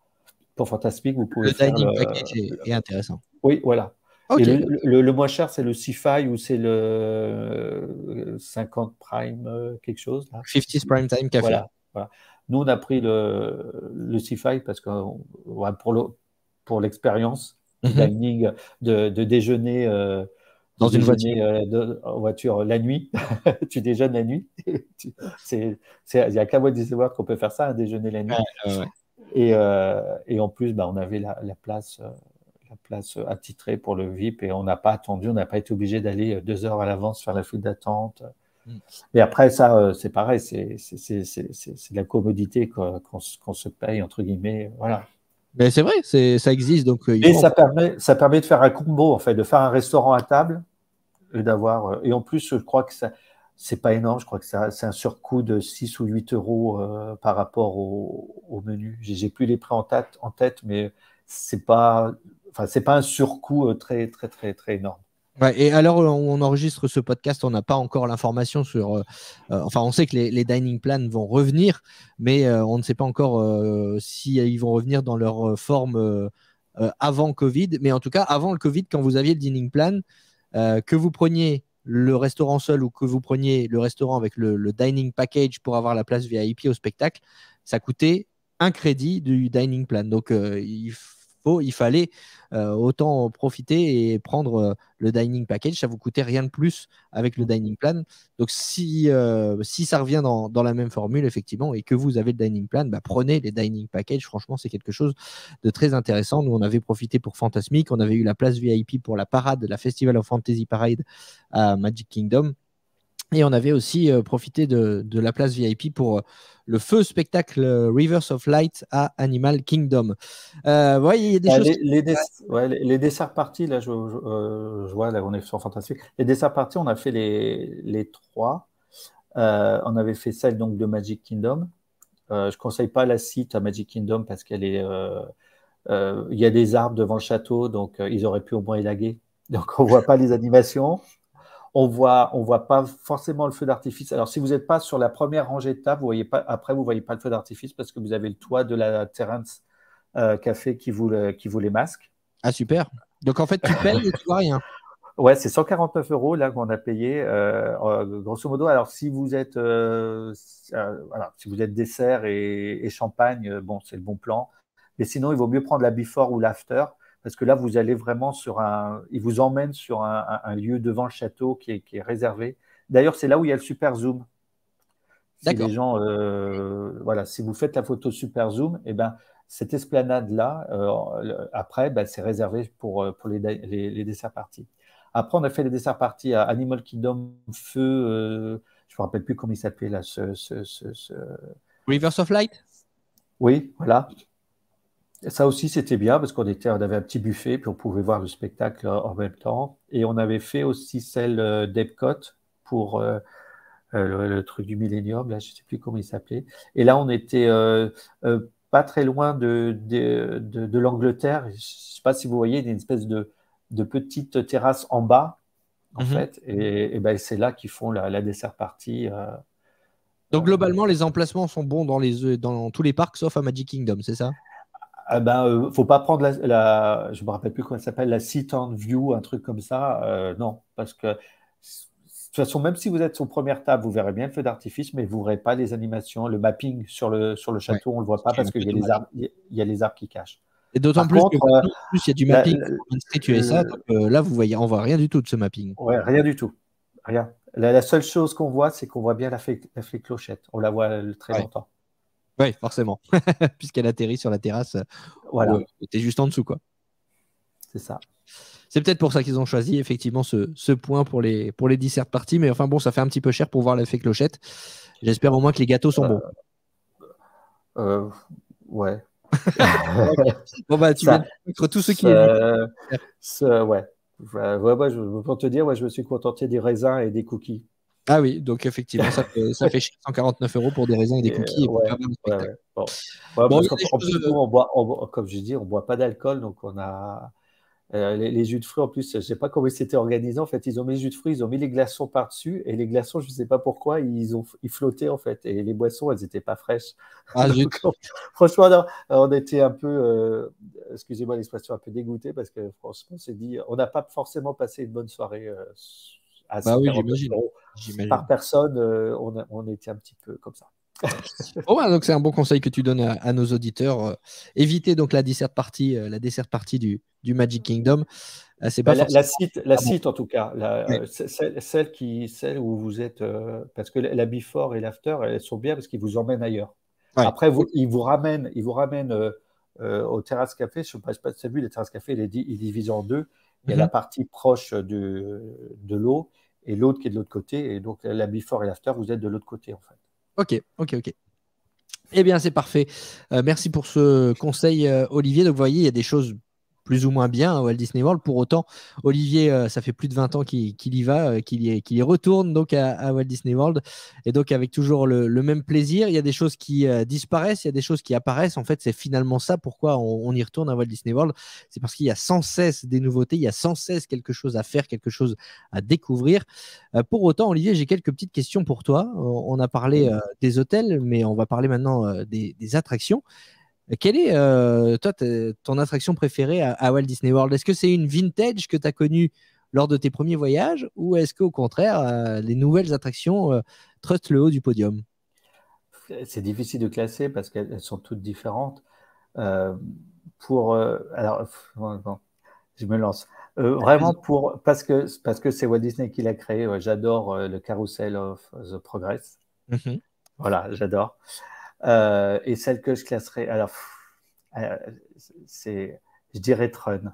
pour Fantasmique, vous pouvez faire
dining package est intéressant.
Oui, voilà.
Okay.
Et le moins cher, c'est le Sci-Fi ou c'est le 50 Prime quelque chose là.
50's Prime Time Café.
Voilà. Nous, on a pris le Sci-Fi parce que pour l'expérience dining, de déjeuner
dans une
voiture la nuit. Tu déjeunes la nuit. Il n'y a qu'à Walt Disney World qu'on peut faire ça, un déjeuner la nuit.
Ouais.
Et en plus, on avait la place attitrée pour le VIP et on n'a pas attendu, on n'a pas été obligé d'aller 2 heures à l'avance faire la file d'attente. Et après, ça, c'est pareil, c'est de la commodité qu'on se paye, entre guillemets. Voilà.
Mais c'est vrai, ça existe. Donc,
ça permet de faire un combo, en fait, de faire un restaurant à table et d'avoir. Et en plus, je crois que c'est pas énorme, je crois que c'est un surcoût de 6 ou 8 euros par rapport au menu. J'ai plus les prix en tête, mais c'est pas un surcoût très, très, très, très énorme.
Ouais, et alors, on enregistre ce podcast, on n'a pas encore l'information sur. On sait que les dining plans vont revenir, mais on ne sait pas encore si ils vont revenir dans leur forme avant Covid. Mais en tout cas, avant le Covid, quand vous aviez le dining plan, que vous preniez le restaurant seul ou que vous preniez le restaurant avec le dining package pour avoir la place VIP au spectacle, ça coûtait un crédit du dining plan. Donc, il fallait autant profiter et prendre le dining package. Ça vous coûtait rien de plus avec le dining plan. Donc, si ça revient dans la même formule, effectivement, et que vous avez le dining plan, prenez les dining packages. Franchement, c'est quelque chose de très intéressant. Nous, on avait profité pour Fantasmique. On avait eu la place VIP pour la parade, la Festival of Fantasy Parade à Magic Kingdom. Et on avait aussi profité de la place VIP pour le feu spectacle Rivers of Light à Animal Kingdom. Ouais, il y a des choses.
Les desserts parties, là, je vois, là, on est sur Fantastique. Les desserts parties, on a fait les trois. On avait fait celle donc, de Magic Kingdom. Je ne conseille pas la site à Magic Kingdom parce qu'elle est. Il y a des arbres devant le château, donc ils auraient pu au moins élaguer. Donc on ne voit pas les animations. On voit pas forcément le feu d'artifice. Alors, si vous n'êtes pas sur la première rangée de table, vous voyez pas le feu d'artifice parce que vous avez le toit de la Terrence Café qui vous les masque.
Ah, super. Donc, en fait, tu payes et tu vois rien.
Ouais, c'est 149 € là qu'on a payé, grosso modo. Alors, si vous êtes dessert et champagne, bon, c'est le bon plan. Mais sinon, il vaut mieux prendre la before ou l'after. Parce que là, vous allez vraiment il vous emmène sur un lieu devant le château qui est réservé. D'ailleurs, c'est là où il y a le super zoom. Si les gens, si vous faites la photo super zoom, eh ben, cette esplanade-là, après, c'est réservé pour les desserts parties. Après, on a fait les desserts parties à Animal Kingdom Feu. Je ne me rappelle plus comment il s'appelait là.
Rivers of Light.
Oui, voilà. Ça aussi, c'était bien parce on avait un petit buffet, puis on pouvait voir le spectacle en même temps. Et on avait fait aussi celle d'Epcot pour le truc du Millennium, là, je ne sais plus comment il s'appelait. Et là, on était pas très loin de l'Angleterre. Je ne sais pas si vous voyez, il y a une espèce de petite terrasse en bas, en fait. Et ben, c'est là qu'ils font la dessert party.
Donc, globalement, les emplacements sont bons dans tous les parcs, sauf à Magic Kingdom, c'est ça?
Faut pas prendre je me rappelle plus comment ça s'appelle, la sit on view, un truc comme ça. Non, parce que de toute façon, même si vous êtes sur première table, vous verrez bien le feu d'artifice, mais vous verrez pas les animations, le mapping sur le château, on le voit pas parce qu'il y a les arbres qui cachent.
Et d'autant plus qu'il y a du mapping sur ça. Donc, là, on voit rien du tout de ce mapping.
Ouais, rien du tout, rien. La seule chose qu'on voit, c'est qu'on voit bien la fée clochette. On la voit très longtemps.
Oui, forcément, puisqu'elle atterrit sur la terrasse.
Voilà.
Tu es juste en dessous, quoi.
C'est ça.
C'est peut-être pour ça qu'ils ont choisi effectivement ce point pour les dessert parties, mais enfin bon, ça fait un petit peu cher pour voir l'effet clochette. J'espère au moins que les gâteaux sont bons.
Ouais.
Bon bah tu viens de tous ceux qui
ouais. Pour te dire, je me suis contenté des raisins et des cookies.
Ah oui, donc effectivement, ça fait 149 € pour des raisins et des cookies.
Bon, comme je dis, on boit pas d'alcool, donc on a les jus de fruits. En plus, je sais pas comment ils s'étaient organisés. En fait, ils ont mis les jus de fruits, ils ont mis les glaçons par-dessus, et les glaçons, je sais pas pourquoi, ils flottaient en fait, et les boissons, elles étaient pas fraîches.
Ah,
donc, franchement, on était un peu, excusez-moi l'expression, un peu dégoûté parce que franchement, on s'est dit, on n'a pas forcément passé une bonne soirée. À 149 € par personne, on était un petit peu comme ça.
Donc c'est un bon conseil que tu donnes à nos auditeurs. Évitez donc la dessert party du Magic Kingdom. C'est pas
la site en tout cas, celle où vous êtes, parce que la before et l'after, elles sont bien parce qu'ils vous emmènent ailleurs. Ouais. Après, ils vous ramènent au terrasse café. Je ne sais pas si tu as vu, les terrasses café, il est divisé en deux. Il y a la partie proche de l'eau et l'autre qui est de l'autre côté. Et donc, la before et l'after, vous êtes de l'autre côté, en fait.
Ok. Eh bien, c'est parfait. Merci pour ce conseil, Olivier. Donc, vous voyez, il y a des choses plus ou moins bien à Walt Disney World. Pour autant, Olivier, ça fait plus de 20 ans qu'il y va, qu'il y retourne donc à Walt Disney World. Et donc, avec toujours le même plaisir. Il y a des choses qui disparaissent, il y a des choses qui apparaissent. En fait, c'est finalement ça pourquoi on y retourne à Walt Disney World. C'est parce qu'il y a sans cesse des nouveautés, il y a sans cesse quelque chose à faire, quelque chose à découvrir. Pour autant, Olivier, j'ai quelques petites questions pour toi. On a parlé des hôtels, mais on va parler maintenant des attractions. Quelle est, toi, ton attraction préférée à Walt Disney World? Est-ce que c'est une vintage que tu as connue lors de tes premiers voyages ou est-ce qu'au contraire, les nouvelles attractions trustent le haut du podium?
C'est difficile de classer parce qu'elles sont toutes différentes. Alors, je me lance. Vraiment parce que c'est Walt Disney qui l'a créé. J'adore le Carousel of the Progress. Voilà, j'adore. Et celle que je classerais, alors, je dirais Tron.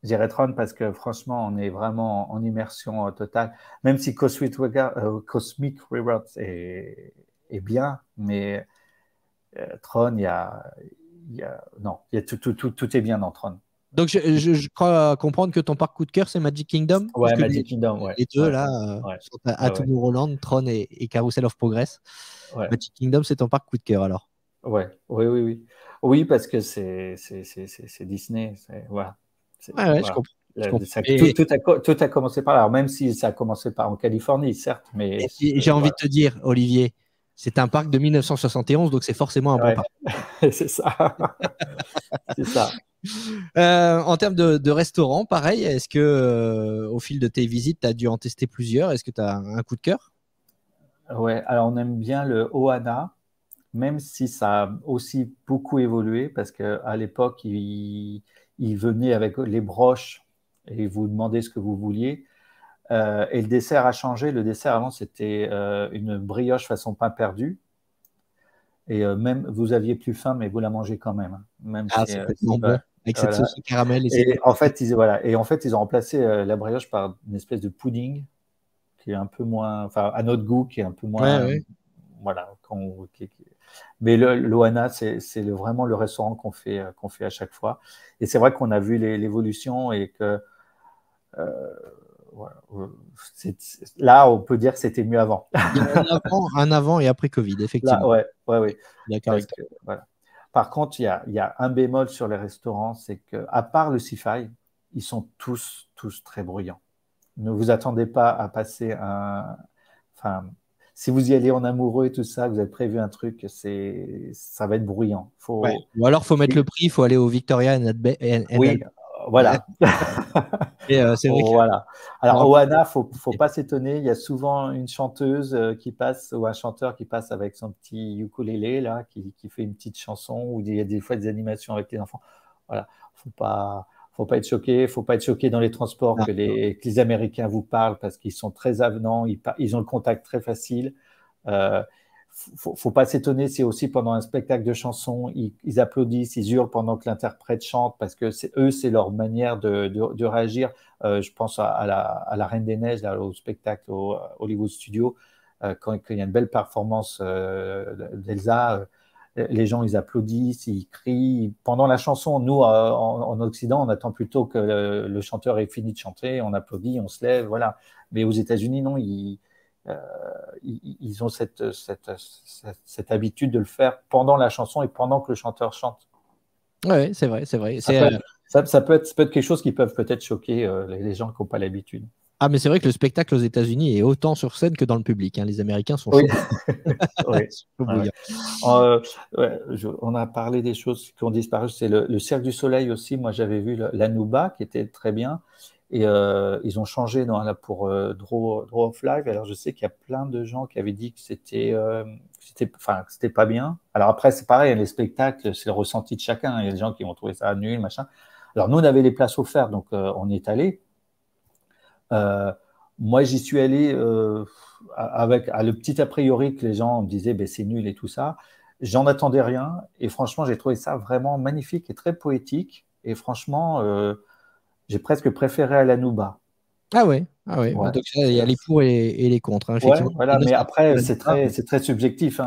Je dirais Tron parce que franchement, on est vraiment en immersion totale. Même si Cosmic Rewards est bien, mais Tron, non, tout est bien dans Tron.
Donc, je crois comprendre que ton parc coup de cœur, c'est Magic Kingdom.
Ouais,
Puisque
Magic Kingdom, ouais.
Les deux,
Ouais,
là,
ouais.
sont à Tomorrowland, Tron et Carousel of Progress.
Ouais.
Magic Kingdom, c'est ton parc coup de cœur, alors.
Ouais, oui. Oui, parce que c'est Disney. Voilà.
Ouais, je
Voilà.
comprends.
Tout a commencé par là. Alors, même si ça a commencé par en Californie, certes, mais
J'ai envie de te dire, Olivier, c'est un parc de 1971, donc c'est forcément un bon parc.
C'est ça. C'est ça.
En termes de restaurants, pareil, est-ce que au fil de tes visites, tu as dû en tester plusieurs? Est-ce que tu as un coup de cœur?
Ouais, alors on aime bien le Ohana, même si ça a aussi beaucoup évolué, parce qu'à l'époque, il venait avec les broches et il vous demandait ce que vous vouliez. Et le dessert a changé. Le dessert avant, c'était une brioche façon pain perdu. Et même, vous aviez plus faim, mais vous la mangez quand même. Même
Ah,
si,
c'est tellement bon, avec cette sauce au caramel.
Et en fait, ils ont remplacé la brioche par une espèce de pudding qui est un peu moins, enfin, à notre goût, qui est un peu moins,
Ouais.
voilà. Mais l'Ohana, c'est vraiment le restaurant qu'on fait à chaque fois. Et c'est vrai qu'on a vu l'évolution et que voilà, là, on peut dire que c'était mieux avant.
Il y a un avant et après Covid, effectivement.
Là, ouais.
D'accord avec toi.
Voilà. Par contre, il y a un bémol sur les restaurants, c'est qu'à part le Sci-Fi, ils sont tous très bruyants. Ne vous attendez pas à passer enfin, si vous y allez en amoureux et tout ça, vous avez prévu un truc, ça va être bruyant.
Ouais. Ou alors, il faut mettre le prix, il faut aller au Victoria
Oui, voilà.
C'est vrai
voilà. Alors, Ohana, faut pas s'étonner. Il y a souvent une chanteuse qui passe ou un chanteur qui passe avec son petit ukulélé là, qui fait une petite chanson, ou il y a des fois des animations avec les enfants. Voilà. Faut pas être choqué. Faut pas être choqué dans les transports que les Américains vous parlent parce qu'ils sont très avenants. Ils ont le contact très facile. Faut pas s'étonner si aussi pendant un spectacle de chansons, ils applaudissent, ils hurlent pendant que l'interprète chante, parce que c'est leur manière de réagir. Je pense à la Reine des Neiges, là, au spectacle au Hollywood Studio, quand il y a une belle performance d'Elsa, les gens, ils applaudissent, ils crient. Pendant la chanson, nous, en Occident, on attend plutôt que le chanteur ait fini de chanter, on applaudit, on se lève, voilà. Mais aux États-Unis, non, ils ont cette habitude de le faire pendant la chanson et pendant que le chanteur chante.
Oui, c'est vrai.
Ça peut être quelque chose qui peut peut-être choquer les gens qui n'ont pas l'habitude.
Ah, mais c'est vrai que le spectacle aux États-Unis est autant sur scène que dans le public. Les Américains sont chauds.
Oui. On a parlé des choses qui ont disparu. C'est le Cirque du Soleil aussi. Moi, j'avais vu l'Anuba qui était très bien. Et ils ont changé pour Draw of Life. Alors, je sais qu'il y a plein de gens qui avaient dit que c'était pas bien. Alors après, c'est pareil, les spectacles, c'est le ressenti de chacun. Il y a des gens qui vont trouver ça nul, machin. Alors, nous, on avait les places offertes, donc on y est allé. Moi, j'y suis allé avec le petit a priori que les gens me disaient c'est nul et tout ça. J'en attendais rien. Et franchement, j'ai trouvé ça vraiment magnifique et très poétique. Et franchement, j'ai presque préféré à l'Anuba.
Ah ouais. Donc, il y a les pour et les contre.
Ouais, voilà, mais après, c'est très subjectif.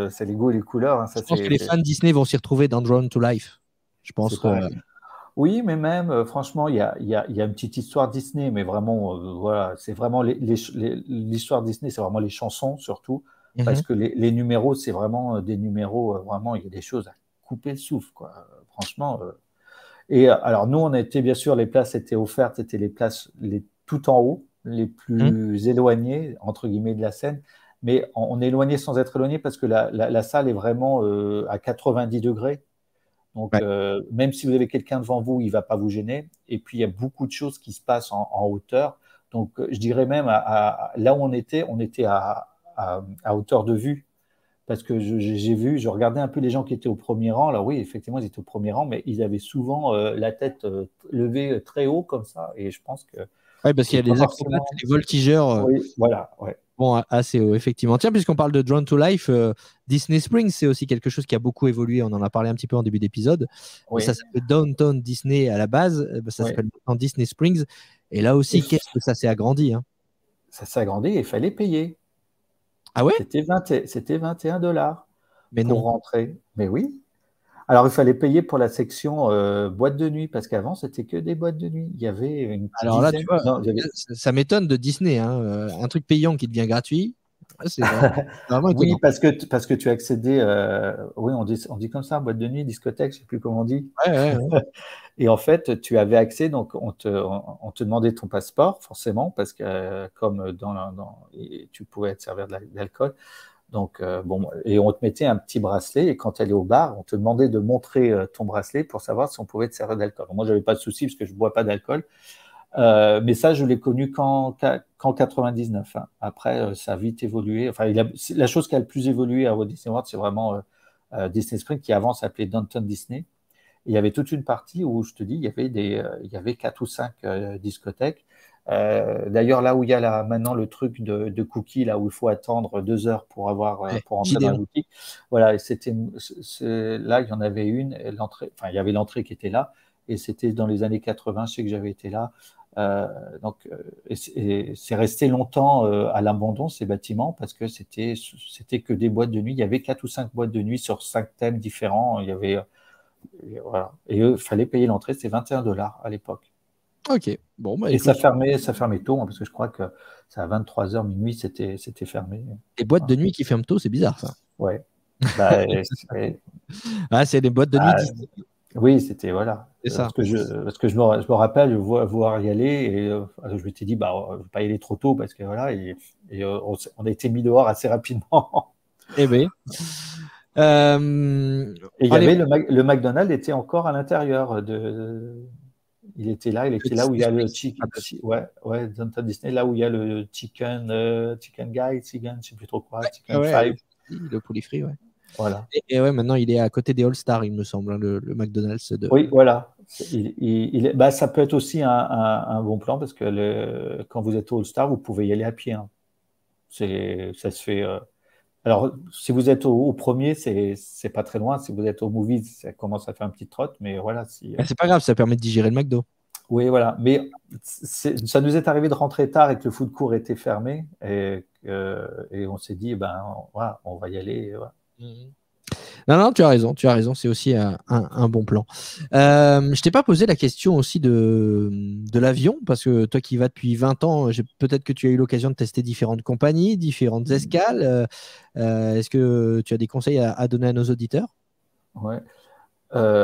C'est les goûts et les couleurs.
Je pense que les fans de Disney vont s'y retrouver dans Drawn to Life. Je pense que...
Oui, mais même, franchement, il y a une petite histoire Disney, mais vraiment, voilà, c'est vraiment l'histoire Disney, c'est vraiment les chansons surtout, parce que les numéros, c'est vraiment des numéros, vraiment, il y a des choses à couper le souffle, quoi. Franchement. Et alors, nous, on a été, bien sûr, les places étaient offertes, c'était les places tout en haut, les plus éloignées, entre guillemets, de la scène, mais on est éloigné sans être éloigné parce que la salle est vraiment à 90 degrés. Donc, même si vous avez quelqu'un devant vous, il ne va pas vous gêner. Et puis, il y a beaucoup de choses qui se passent en hauteur. Donc, je dirais même, là où on était à hauteur de vue. Parce que je regardais un peu les gens qui étaient au premier rang. Alors oui, effectivement, ils étaient au premier rang, mais ils avaient souvent la tête levée très haut comme ça. Et je pense que
Ouais, parce qu'il y a
Et pas
des acrobates,
forcément.
des voltigeurs
Oui, voilà, ouais.
assez haut, effectivement. Tiens, puisqu'on parle de Drawn to Life, Disney Springs, c'est aussi quelque chose qui a beaucoup évolué. On en a parlé un petit peu en début d'épisode.
Oui,
Ça s'appelait Downtown Disney à la base. Ça
oui.
s'appelle maintenant Disney Springs. Et là
Et
aussi, qu'est-ce que ça s'est agrandi, hein.
ça s'agrandit et il fallait payer.
Ah ouais?
C'était 21 $
Mais
pour
non.
rentrer. Mais oui. Alors, il fallait payer pour la section boîte de nuit, parce qu'avant, c'était que des boîtes de nuit. Il y avait une
Alors là, tu
dizaine.
vois,
Non, il y avait.
ça m'étonne de Disney, hein. Un truc payant qui devient gratuit. C'est vraiment
Oui,
étonnant.
parce que tu accédais. Oui, on dit comme ça, boîte de nuit, discothèque, je ne sais plus comment on dit.
Ouais, ouais, ouais.
Et en fait, tu avais accès, donc on te demandait ton passeport, forcément, parce que comme et tu pouvais te servir d'alcool. Donc, bon, et on te mettait un petit bracelet, et quand tu allais au bar, on te demandait de montrer ton bracelet pour savoir si on pouvait te servir d'alcool. Moi, je n'avais pas de souci parce que je ne bois pas d'alcool. Mais ça, je l'ai connu qu'en 99, hein. Après, ça a vite évolué. Enfin, la chose qui a le plus évolué à Walt Disney World, c'est vraiment Disney Springs, qui avant s'appelait Downtown Disney. Et il y avait toute une partie où, je te dis, il y avait 4 ou 5 discothèques. D'ailleurs, là où il y a maintenant le truc de cookies, là où il faut attendre 2 heures pour
Ouais,
pour entrer dans la
Gideon.
boutique, voilà, là, il y en avait une, enfin, il y avait l'entrée qui était là, et c'était dans les années 80, je sais que j'avais été là. Donc, et c'est resté longtemps à l'abandon, ces bâtiments, parce que c'était que des boîtes de nuit. Il y avait 4 ou 5 boîtes de nuit sur 5 thèmes différents. Il y avait, et voilà. Et il fallait payer l'entrée, c'était 21 $ à l'époque.
Ok. Bon, bah
Et ça
écoute,
fermait tôt, hein, parce que je crois que c'est à 23 h minuit, c'était fermé.
les boîtes de
Voilà.
nuit qui ferment tôt, c'est bizarre, ça.
Ouais. Bah,
Ah, c'est des boîtes de nuit
bah,
Disney.
oui, c'était, voilà.
C'est ça.
Parce que je me rappelle voir y aller, et je m'étais dit, bah, je ne vais pas y aller trop tôt, parce que voilà, et on a été mis dehors assez rapidement.
Eh bien.
Et il y
Allez,
avait le McDonald's était encore à l'intérieur il était
le
là où il y
Disney
a le
Springs.
ouais, Downtown Disney, là où il y a le chicken guy, chicken, je sais plus trop quoi,
Ouais,
chicken
ouais,
five,
le poulet frit, ouais.
voilà.
Et ouais, maintenant, il est à côté des All-Stars, il me semble, hein, le McDonald's de.
Oui, voilà. Bah, ça peut être aussi un bon plan, parce que quand vous êtes au All-Star, vous pouvez y aller à pied, hein. Ça se fait. Alors, si vous êtes au premier, c'est pas très loin. Si vous êtes au Movies, ça commence à faire un petit trotte, mais voilà.
Ah, c'est pas grave, ça permet de digérer le McDo.
Oui, voilà. Mais ça nous est arrivé de rentrer tard et que le food court était fermé, et on s'est dit, ben voilà, on va y aller. Voilà.
Non, non, tu as raison, c'est aussi un bon plan. Je t'ai pas posé la question aussi de l'avion, parce que toi qui vas depuis 20 ans, peut-être que tu as eu l'occasion de tester différentes compagnies, différentes escales. Est-ce que tu as des conseils à donner à nos auditeurs?
Ouais.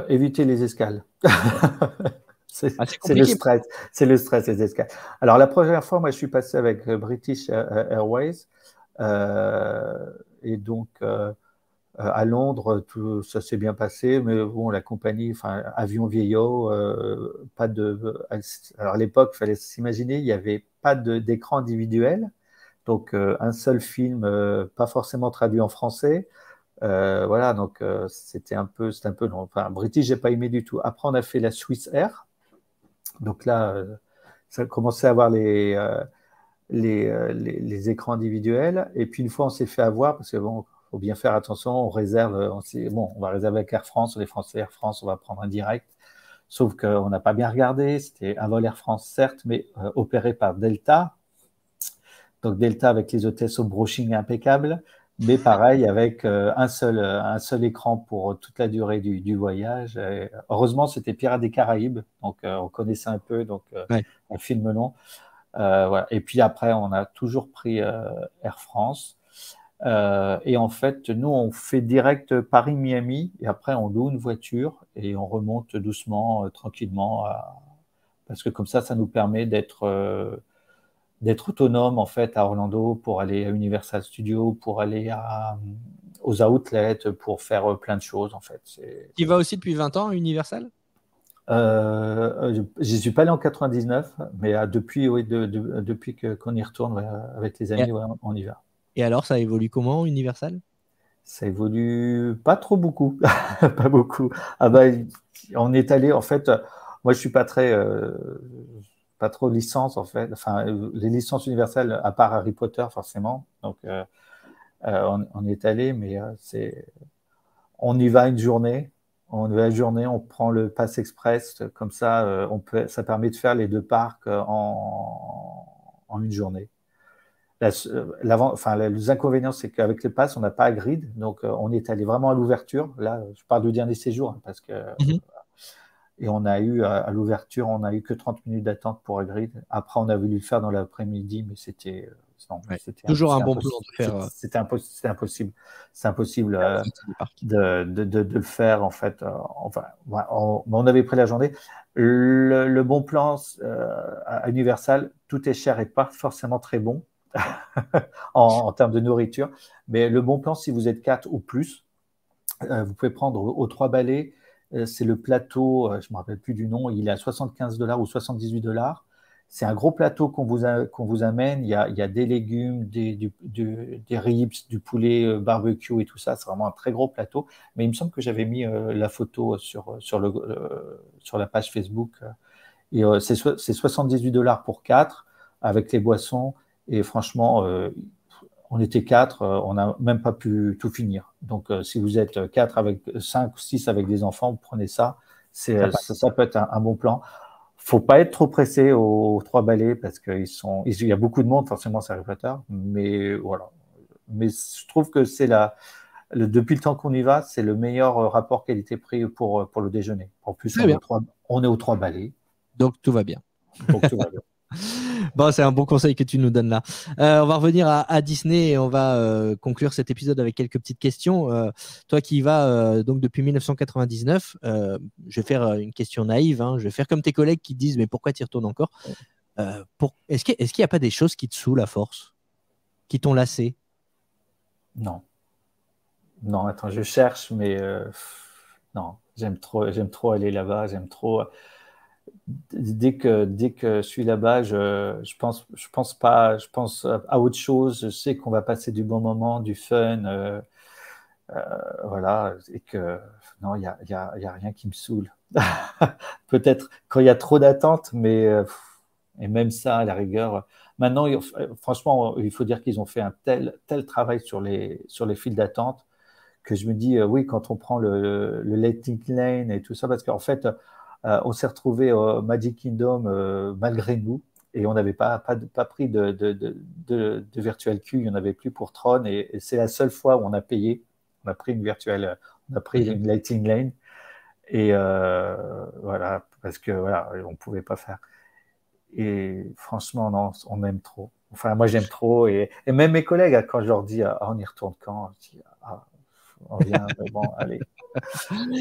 Éviter les escales. C'est
Ah, c'est
c'est le
compliqué.
stress. C'est le stress, les escales. Alors, la première fois, moi, je suis passé avec British Airways. Et donc, à Londres, tout ça s'est bien passé, mais bon, la compagnie, enfin, avion vieillot, pas de. Alors, à l'époque, il fallait s'imaginer, il n'y avait pas d'écran individuel, donc un seul film, pas forcément traduit en français. Voilà, donc c'était un peu long. Enfin, British, j'ai pas aimé du tout. Après, on a fait la Swiss Air, donc là, ça commençait à avoir les écrans individuels. Et puis une fois, on s'est fait avoir, parce que bon, faut bien faire attention, on réserve, on va réserver avec Air France, on est français Air France, on va prendre un direct. Sauf qu'on n'a pas bien regardé, c'était un vol Air France, certes, mais opéré par Delta. Donc Delta avec les hôtesses au brushing impeccable, mais pareil avec un seul écran pour toute la durée du voyage. Et heureusement, c'était Pirates des Caraïbes, donc on connaissait un peu, donc
Ouais.
un film long. Voilà. Et puis après, on a toujours pris Air France. Et en fait, nous, on fait direct Paris-Miami, et après, on loue une voiture et on remonte doucement, tranquillement, parce que comme ça nous permet d'être autonome en fait à Orlando, pour aller à Universal Studios, pour aller aux outlets, pour faire plein de choses en fait.
Tu vas aussi depuis 20 ans à Universal?
Je n'y suis pas allé en 99, mais depuis, oui, depuis qu'on y retourne, ouais, avec les amis, ouais, on y va.
Et alors, ça évolue comment, Universal?
Ça évolue pas trop beaucoup, pas beaucoup. Ah bah, on est allé, en fait, moi je suis pas très, pas trop de licences en fait. Enfin, les licences Universal, à part Harry Potter forcément. Donc, on y est allé, mais on y va une journée. On y va une journée, on prend le Pass Express, comme ça, ça permet de faire les deux parcs en une journée. Les inconvénients, c'est qu'avec le pass, on n'a pas à grid, donc on est allé vraiment à l'ouverture. Là, je parle du dernier séjour, hein, parce que et on a eu à l'ouverture, on a eu que 30 minutes d'attente pour grid. Après, on a voulu le faire dans l'après-midi, mais c'était
toujours un bon plan de faire.
C'était impossible. C'est impossible de le faire en fait. On avait pris la journée. Le bon plan à Universal, tout est cher et pas forcément très bon. en termes de nourriture, mais le bon plan, si vous êtes 4 ou plus, vous pouvez prendre aux 3 balais, c'est le plateau, je ne me rappelle plus du nom, il est à $75 ou $78. C'est un gros plateau qu'on vous amène, il y a des légumes, des ribs, du poulet barbecue et tout ça, c'est vraiment un très gros plateau, mais il me semble que j'avais mis la photo sur la page Facebook, et c'est $78 pour 4 avec les boissons. Et franchement, on était 4, on n'a même pas pu tout finir. Donc, si vous êtes 4 avec 5 ou 6 avec des enfants, vous prenez ça. Ça peut être un bon plan. Faut pas être trop pressé aux 3 balais parce qu'il y a beaucoup de monde, forcément, c'est Harry Potter. Mais voilà. Mais je trouve que depuis le temps qu'on y va, c'est le meilleur rapport qualité-prix pour le déjeuner. En plus, on est aux 3 balais.
Donc, tout va bien. Bon, c'est un bon conseil que tu nous donnes là. On va revenir à Disney et on va conclure cet épisode avec quelques petites questions. Toi qui y vas donc depuis 1999, je vais faire une question naïve. Je vais faire comme tes collègues qui disent mais pourquoi tu y retournes encore Est-ce qu'il n'y a pas des choses qui te saoulent à force, qui t'ont lassé?
Non. Non, attends, je cherche, mais non, j'aime trop aller là-bas, j'aime trop. Dès que je suis là-bas, je pense à autre chose. Je sais qu'on va passer du bon moment, du fun, voilà, et que non, il y a rien qui me saoule. Peut-être quand il y a trop d'attentes, mais et même ça, à la rigueur. Maintenant, franchement, il faut dire qu'ils ont fait un tel travail sur les files d'attente que je me dis oui, quand on prend le Lightning Lane et tout ça, parce qu'en fait on s'est retrouvé au Magic Kingdom malgré nous et on n'avait pas pris de virtual queue, il n'y en avait plus pour Tron et c'est la seule fois où on a payé, on a pris une Lightning Lane et voilà, parce que voilà, on ne pouvait pas faire. Et franchement, non, on aime trop. Enfin, moi j'aime trop et même mes collègues, quand je leur dis on y retourne quand, je dis on vient, bon, allez.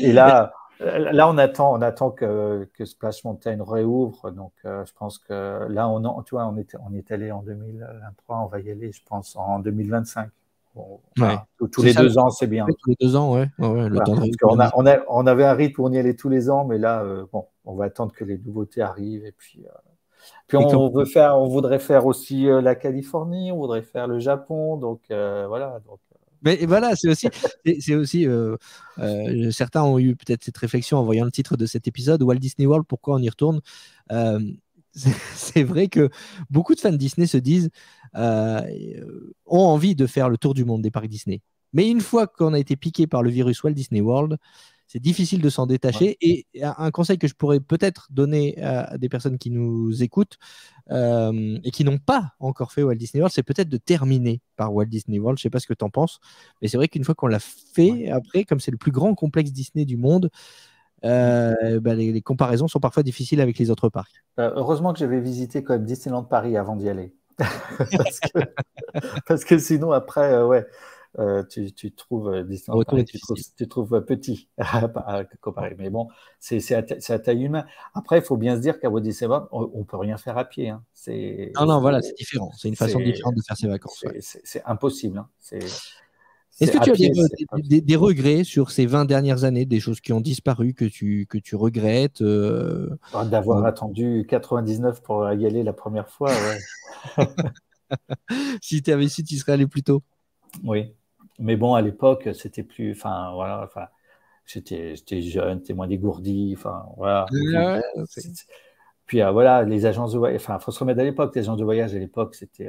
Et là, on attend que Splash Mountain réouvre. Donc, je pense que là, tu vois, on est allé en 2023, on va y aller, je pense, en 2025. Bon, tous les 2 ans, c'est bien.
Tous les 2 ans, ouais. Le temps
on avait un rythme où on y allait tous les ans, mais là, bon, on va attendre que les nouveautés arrivent. Et puis on voudrait faire aussi la Californie, on voudrait faire le Japon. Donc, voilà. Donc,
mais voilà, c'est aussi certains ont eu peut-être cette réflexion en voyant le titre de cet épisode, Walt Disney World, pourquoi on y retourne. C'est vrai que beaucoup de fans de Disney se disent ont envie de faire le tour du monde des parcs Disney. Mais une fois qu'on a été piqué par le virus Walt Disney World, c'est difficile de s'en détacher. Ouais. Et un conseil que je pourrais peut-être donner à des personnes qui nous écoutent et qui n'ont pas encore fait Walt Disney World, c'est peut-être de terminer par Walt Disney World. Je ne sais pas ce que tu en penses, mais c'est vrai qu'une fois qu'on l'a fait, après, comme c'est le plus grand complexe Disney du monde, les comparaisons sont parfois difficiles avec les autres parcs.
Heureusement que j'avais visité quand même Disneyland Paris avant d'y aller. parce que sinon, après, tu trouves Disneyland Paris, tu trouves petit à comparer. Mais bon, c'est à taille humaine. Après, il faut bien se dire qu'à Walt Disney World, on ne peut rien faire à pied. Hein.
Non, voilà, c'est différent. C'est une façon différente de faire ses vacances.
C'est impossible. Hein.
Est-ce que tu as des regrets sur ces 20 dernières années, des choses qui ont disparu, que tu regrettes
D'avoir attendu 99 pour y aller la première fois, ouais.
Si tu avais su, tu serais allé plus tôt.
Oui, mais bon, à l'époque, c'était plus... Enfin, voilà, j'étais jeune, j'étais moins dégourdi, enfin, voilà. Puis voilà, les agences de voyage, enfin, il faut se remettre à l'époque. Les agences de voyage à l'époque, c'est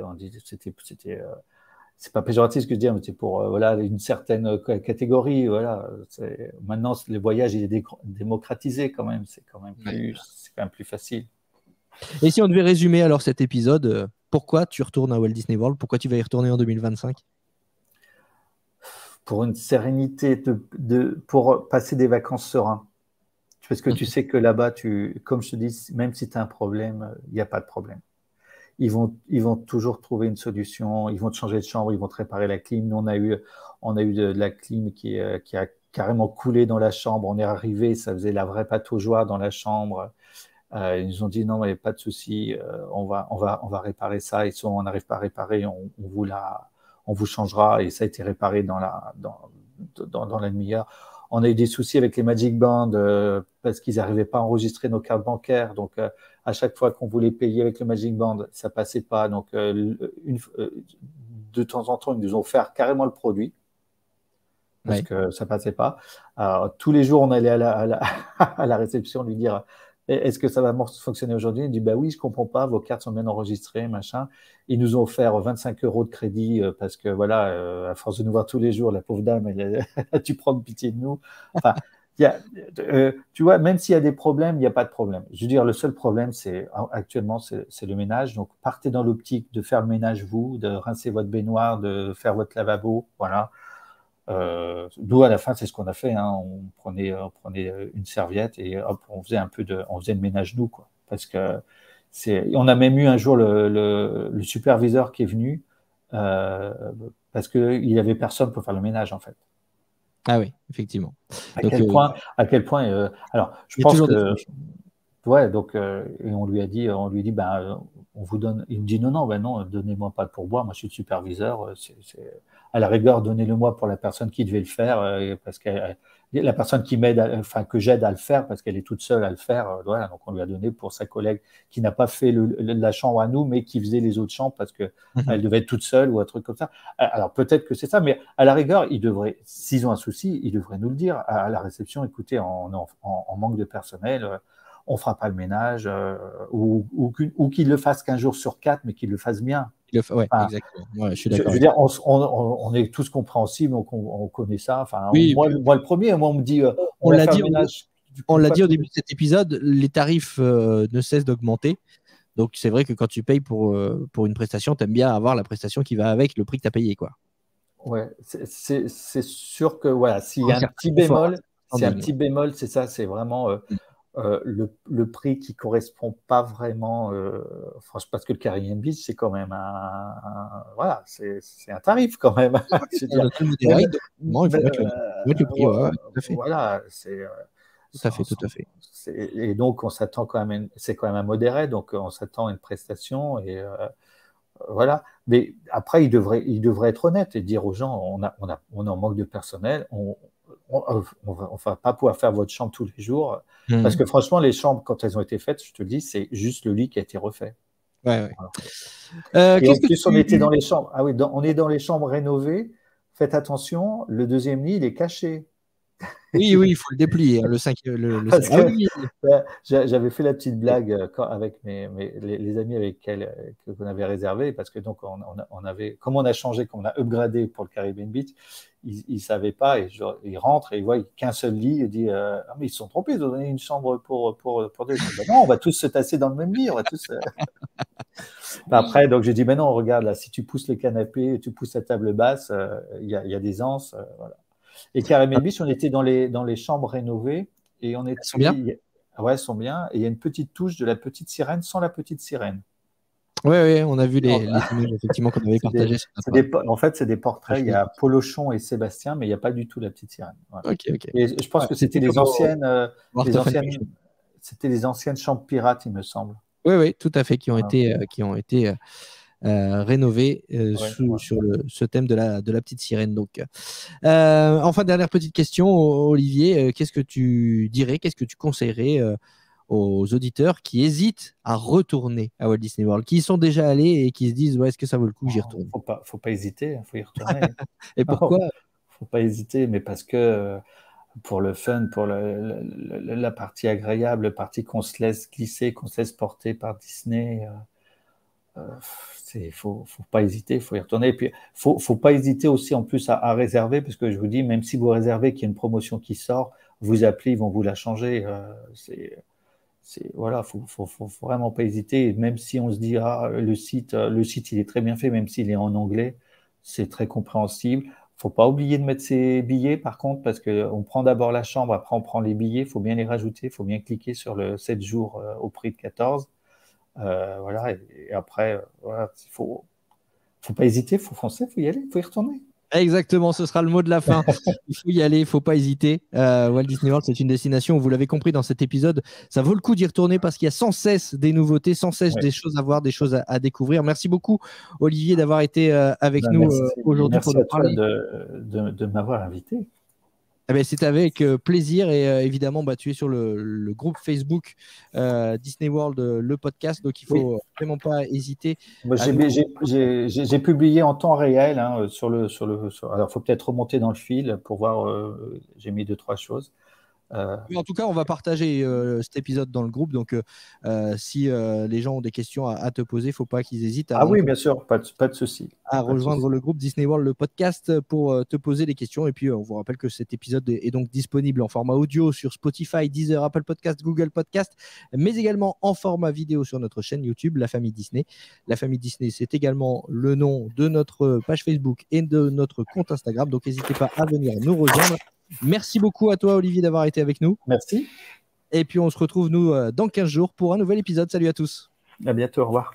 pas péjoratif ce que je dis, mais c'est pour voilà, une certaine catégorie. Voilà. Maintenant, le voyage il est démocratisé quand même. C'est quand même plus facile.
Et si on devait résumer alors cet épisode, pourquoi tu retournes à Walt Disney World? Pourquoi tu vas y retourner en 2025?
Pour une sérénité, pour passer des vacances sereines. Parce que tu sais que là-bas, comme je te dis, même si tu as un problème, il n'y a pas de problème. Ils vont toujours trouver une solution, ils vont te changer de chambre, ils vont te réparer la clim. Nous, on a eu de la clim qui a carrément coulé dans la chambre. On est arrivé, ça faisait la vraie pataugeoire dans la chambre. Ils nous ont dit non, mais pas de souci, on va réparer ça. Et si on n'arrive pas à réparer, on vous changera. Et ça a été réparé dans la demi-heure. On a eu des soucis avec les Magic Bands parce qu'ils n'arrivaient pas à enregistrer nos cartes bancaires. Donc, à chaque fois qu'on voulait payer avec le Magic Band, ça passait pas. Donc, de temps en temps, ils nous ont offert carrément le produit parce que ça passait pas. Alors, tous les jours, on allait à la réception lui dire est-ce que ça va fonctionner aujourd'hui? Il dit bah oui, je comprends pas, vos cartes sont bien enregistrées, machin. Ils nous ont offert 25 € de crédit parce que voilà, à force de nous voir tous les jours, la pauvre dame, elle a dû prendre pitié de nous. Enfin, tu vois, même s'il y a des problèmes, il n'y a pas de problème. Je veux dire, le seul problème, actuellement, c'est le ménage. Donc, partez dans l'optique de faire le ménage vous, de rincer votre baignoire, de faire votre lavabo, voilà. Nous, à la fin, c'est ce qu'on a fait. Hein. On prenait une serviette et hop, on faisait le ménage nous, quoi. Parce que on a même eu un jour le superviseur qui est venu parce qu'il n'y avait personne pour faire le ménage, en fait.
Ah oui, effectivement.
À quel point alors, je pense que ouais, donc et on lui dit on vous donne. Il me dit non, donnez-moi pas le pourboire. Moi, je suis le superviseur. À la rigueur, donnez-le-moi pour la personne qui devait le faire, parce que la personne qui m'aide, que j'aide à le faire, parce qu'elle est toute seule à le faire. Voilà, donc on lui a donné pour sa collègue qui n'a pas fait la chambre à nous, mais qui faisait les autres chambres parce que elle devait être toute seule ou un truc comme ça. Alors peut-être que c'est ça, mais à la rigueur, s'ils ont un souci, ils devraient nous le dire à la réception. Écoutez, en manque de personnel. On fera pas le ménage, ou qu'il le fasse qu'un jour sur 4, mais qu'il le fasse bien.
Ouais, exactement. Ouais, je suis d'accord.
Je veux dire, on est tous compréhensibles, on connaît ça. Enfin,
oui,
moi, le premier, moi, on me dit,
on l'a dit au début de cet épisode, les tarifs ne cessent d'augmenter. Donc, c'est vrai que quand tu payes pour une prestation, tu aimes bien avoir la prestation qui va avec le prix que tu as payé, quoi.
Ouais, c'est sûr que voilà, s'il y a un petit bémol, c'est ça, c'est vraiment le prix qui correspond pas vraiment, franchement, parce que le Caribbean Beach, c'est quand même voilà, c'est un tarif quand même.
Il faut mettre le prix, tout à fait.
Voilà,
tout à fait.
Et donc, on s'attend quand même, c'est quand même un modéré, donc on s'attend à une prestation et voilà. Mais après, il devrait être honnête et dire aux gens, on est en manque de personnel, on va pas pouvoir faire votre chambre tous les jours. Parce que franchement, les chambres, quand elles ont été faites, je te le dis, c'est juste le lit qui a été refait.
Ouais.
Voilà. Et en plus, on était dans les chambres. Ah oui, on est dans les chambres rénovées. Faites attention, le deuxième lit, il est caché.
Oui, il faut le déplier. Le 5.
J'avais fait la petite blague avec les amis avec qu'on avait réservé, parce que donc on avait, comme on a changé, comme on a upgradé pour le Caribbean Beach, ils ne savaient pas, et ils rentrent et ils voient qu'un seul lit, et disent ah, mais ils se sont trompés, ils ont donné une chambre pour deux. Non, on va tous se tasser dans le même lit, on va tous. Après, donc j'ai dit mais non, regarde là, si tu pousses le canapé, tu pousses la table basse, il y a des anses, voilà. Et Caribbean Beach, on était dans les chambres rénovées et on était.
Elles sont bien.
Ouais, elles sont bien. Et il y a une petite touche de la petite sirène sans la petite sirène.
Oui, on a vu les images effectivement qu'on avait partagées.
En fait, c'est des portraits. Il y a Polochon et Sébastien, mais il n'y a pas du tout la petite sirène. Voilà.
Ok.
Et je pense que c'était les anciennes chambres pirates, il me semble.
Oui, tout à fait, qui ont été rénové sur ce thème de la petite sirène. Donc, enfin, dernière petite question, Olivier, qu'est-ce que tu dirais, qu'est-ce que tu conseillerais aux auditeurs qui hésitent à retourner à Walt Disney World, qui y sont déjà allés et qui se disent est-ce que ça vaut le coup, j'y retourne?
Faut pas hésiter, faut y retourner.
Et pourquoi?
Faut pas hésiter, mais parce que pour le fun, pour la partie agréable, la partie qu'on se laisse glisser, qu'on se laisse porter par Disney. Faut pas hésiter, il faut y retourner. Et puis, faut pas hésiter aussi en plus à réserver, parce que je vous dis, même si vous réservez qu'il y a une promotion qui sort, vous appelez, ils vont vous la changer. Voilà, faut vraiment pas hésiter. Et même si on se dit, le site, il est très bien fait, même s'il est en anglais, c'est très compréhensible. Faut pas oublier de mettre ses billets, par contre, parce qu'on prend d'abord la chambre, après on prend les billets, il faut bien les rajouter, il faut bien cliquer sur le 7 jours au prix de 14. Voilà, et après, voilà, faut pas hésiter, il faut foncer, il faut y aller, il faut y retourner.
Exactement, ce sera le mot de la fin. Il faut y aller, il ne faut pas hésiter. Walt Disney World, c'est une destination, vous l'avez compris dans cet épisode, ça vaut le coup d'y retourner parce qu'il y a sans cesse des nouveautés, sans cesse des choses à voir, des choses à découvrir. Merci beaucoup, Olivier, d'avoir été avec nous aujourd'hui pour nous parler.
De m'avoir invité.
Eh bien, c'était avec plaisir et évidemment, tu es sur le groupe Facebook Disney World, le podcast, donc il ne faut vraiment pas hésiter.
J'ai publié en temps réel alors, il faut peut-être remonter dans le fil pour voir, j'ai mis 2-3 choses.
Mais en tout cas, on va partager cet épisode dans le groupe. Donc, si les gens ont des questions à te poser, il ne faut pas qu'ils hésitent
oui, bien sûr, pas de souci.
À rejoindre le groupe Disney World, le podcast, pour te poser des questions. Et puis, on vous rappelle que cet épisode est donc disponible en format audio sur Spotify, Deezer, Apple Podcast, Google Podcast, mais également en format vidéo sur notre chaîne YouTube, La Famille Disney. La Famille Disney, c'est également le nom de notre page Facebook et de notre compte Instagram. Donc, n'hésitez pas à venir nous rejoindre. Merci beaucoup à toi, Olivier, d'avoir été avec nous.
Merci.
Et puis, on se retrouve, nous, dans 15 jours pour un nouvel épisode. Salut à tous.
À bientôt, au revoir.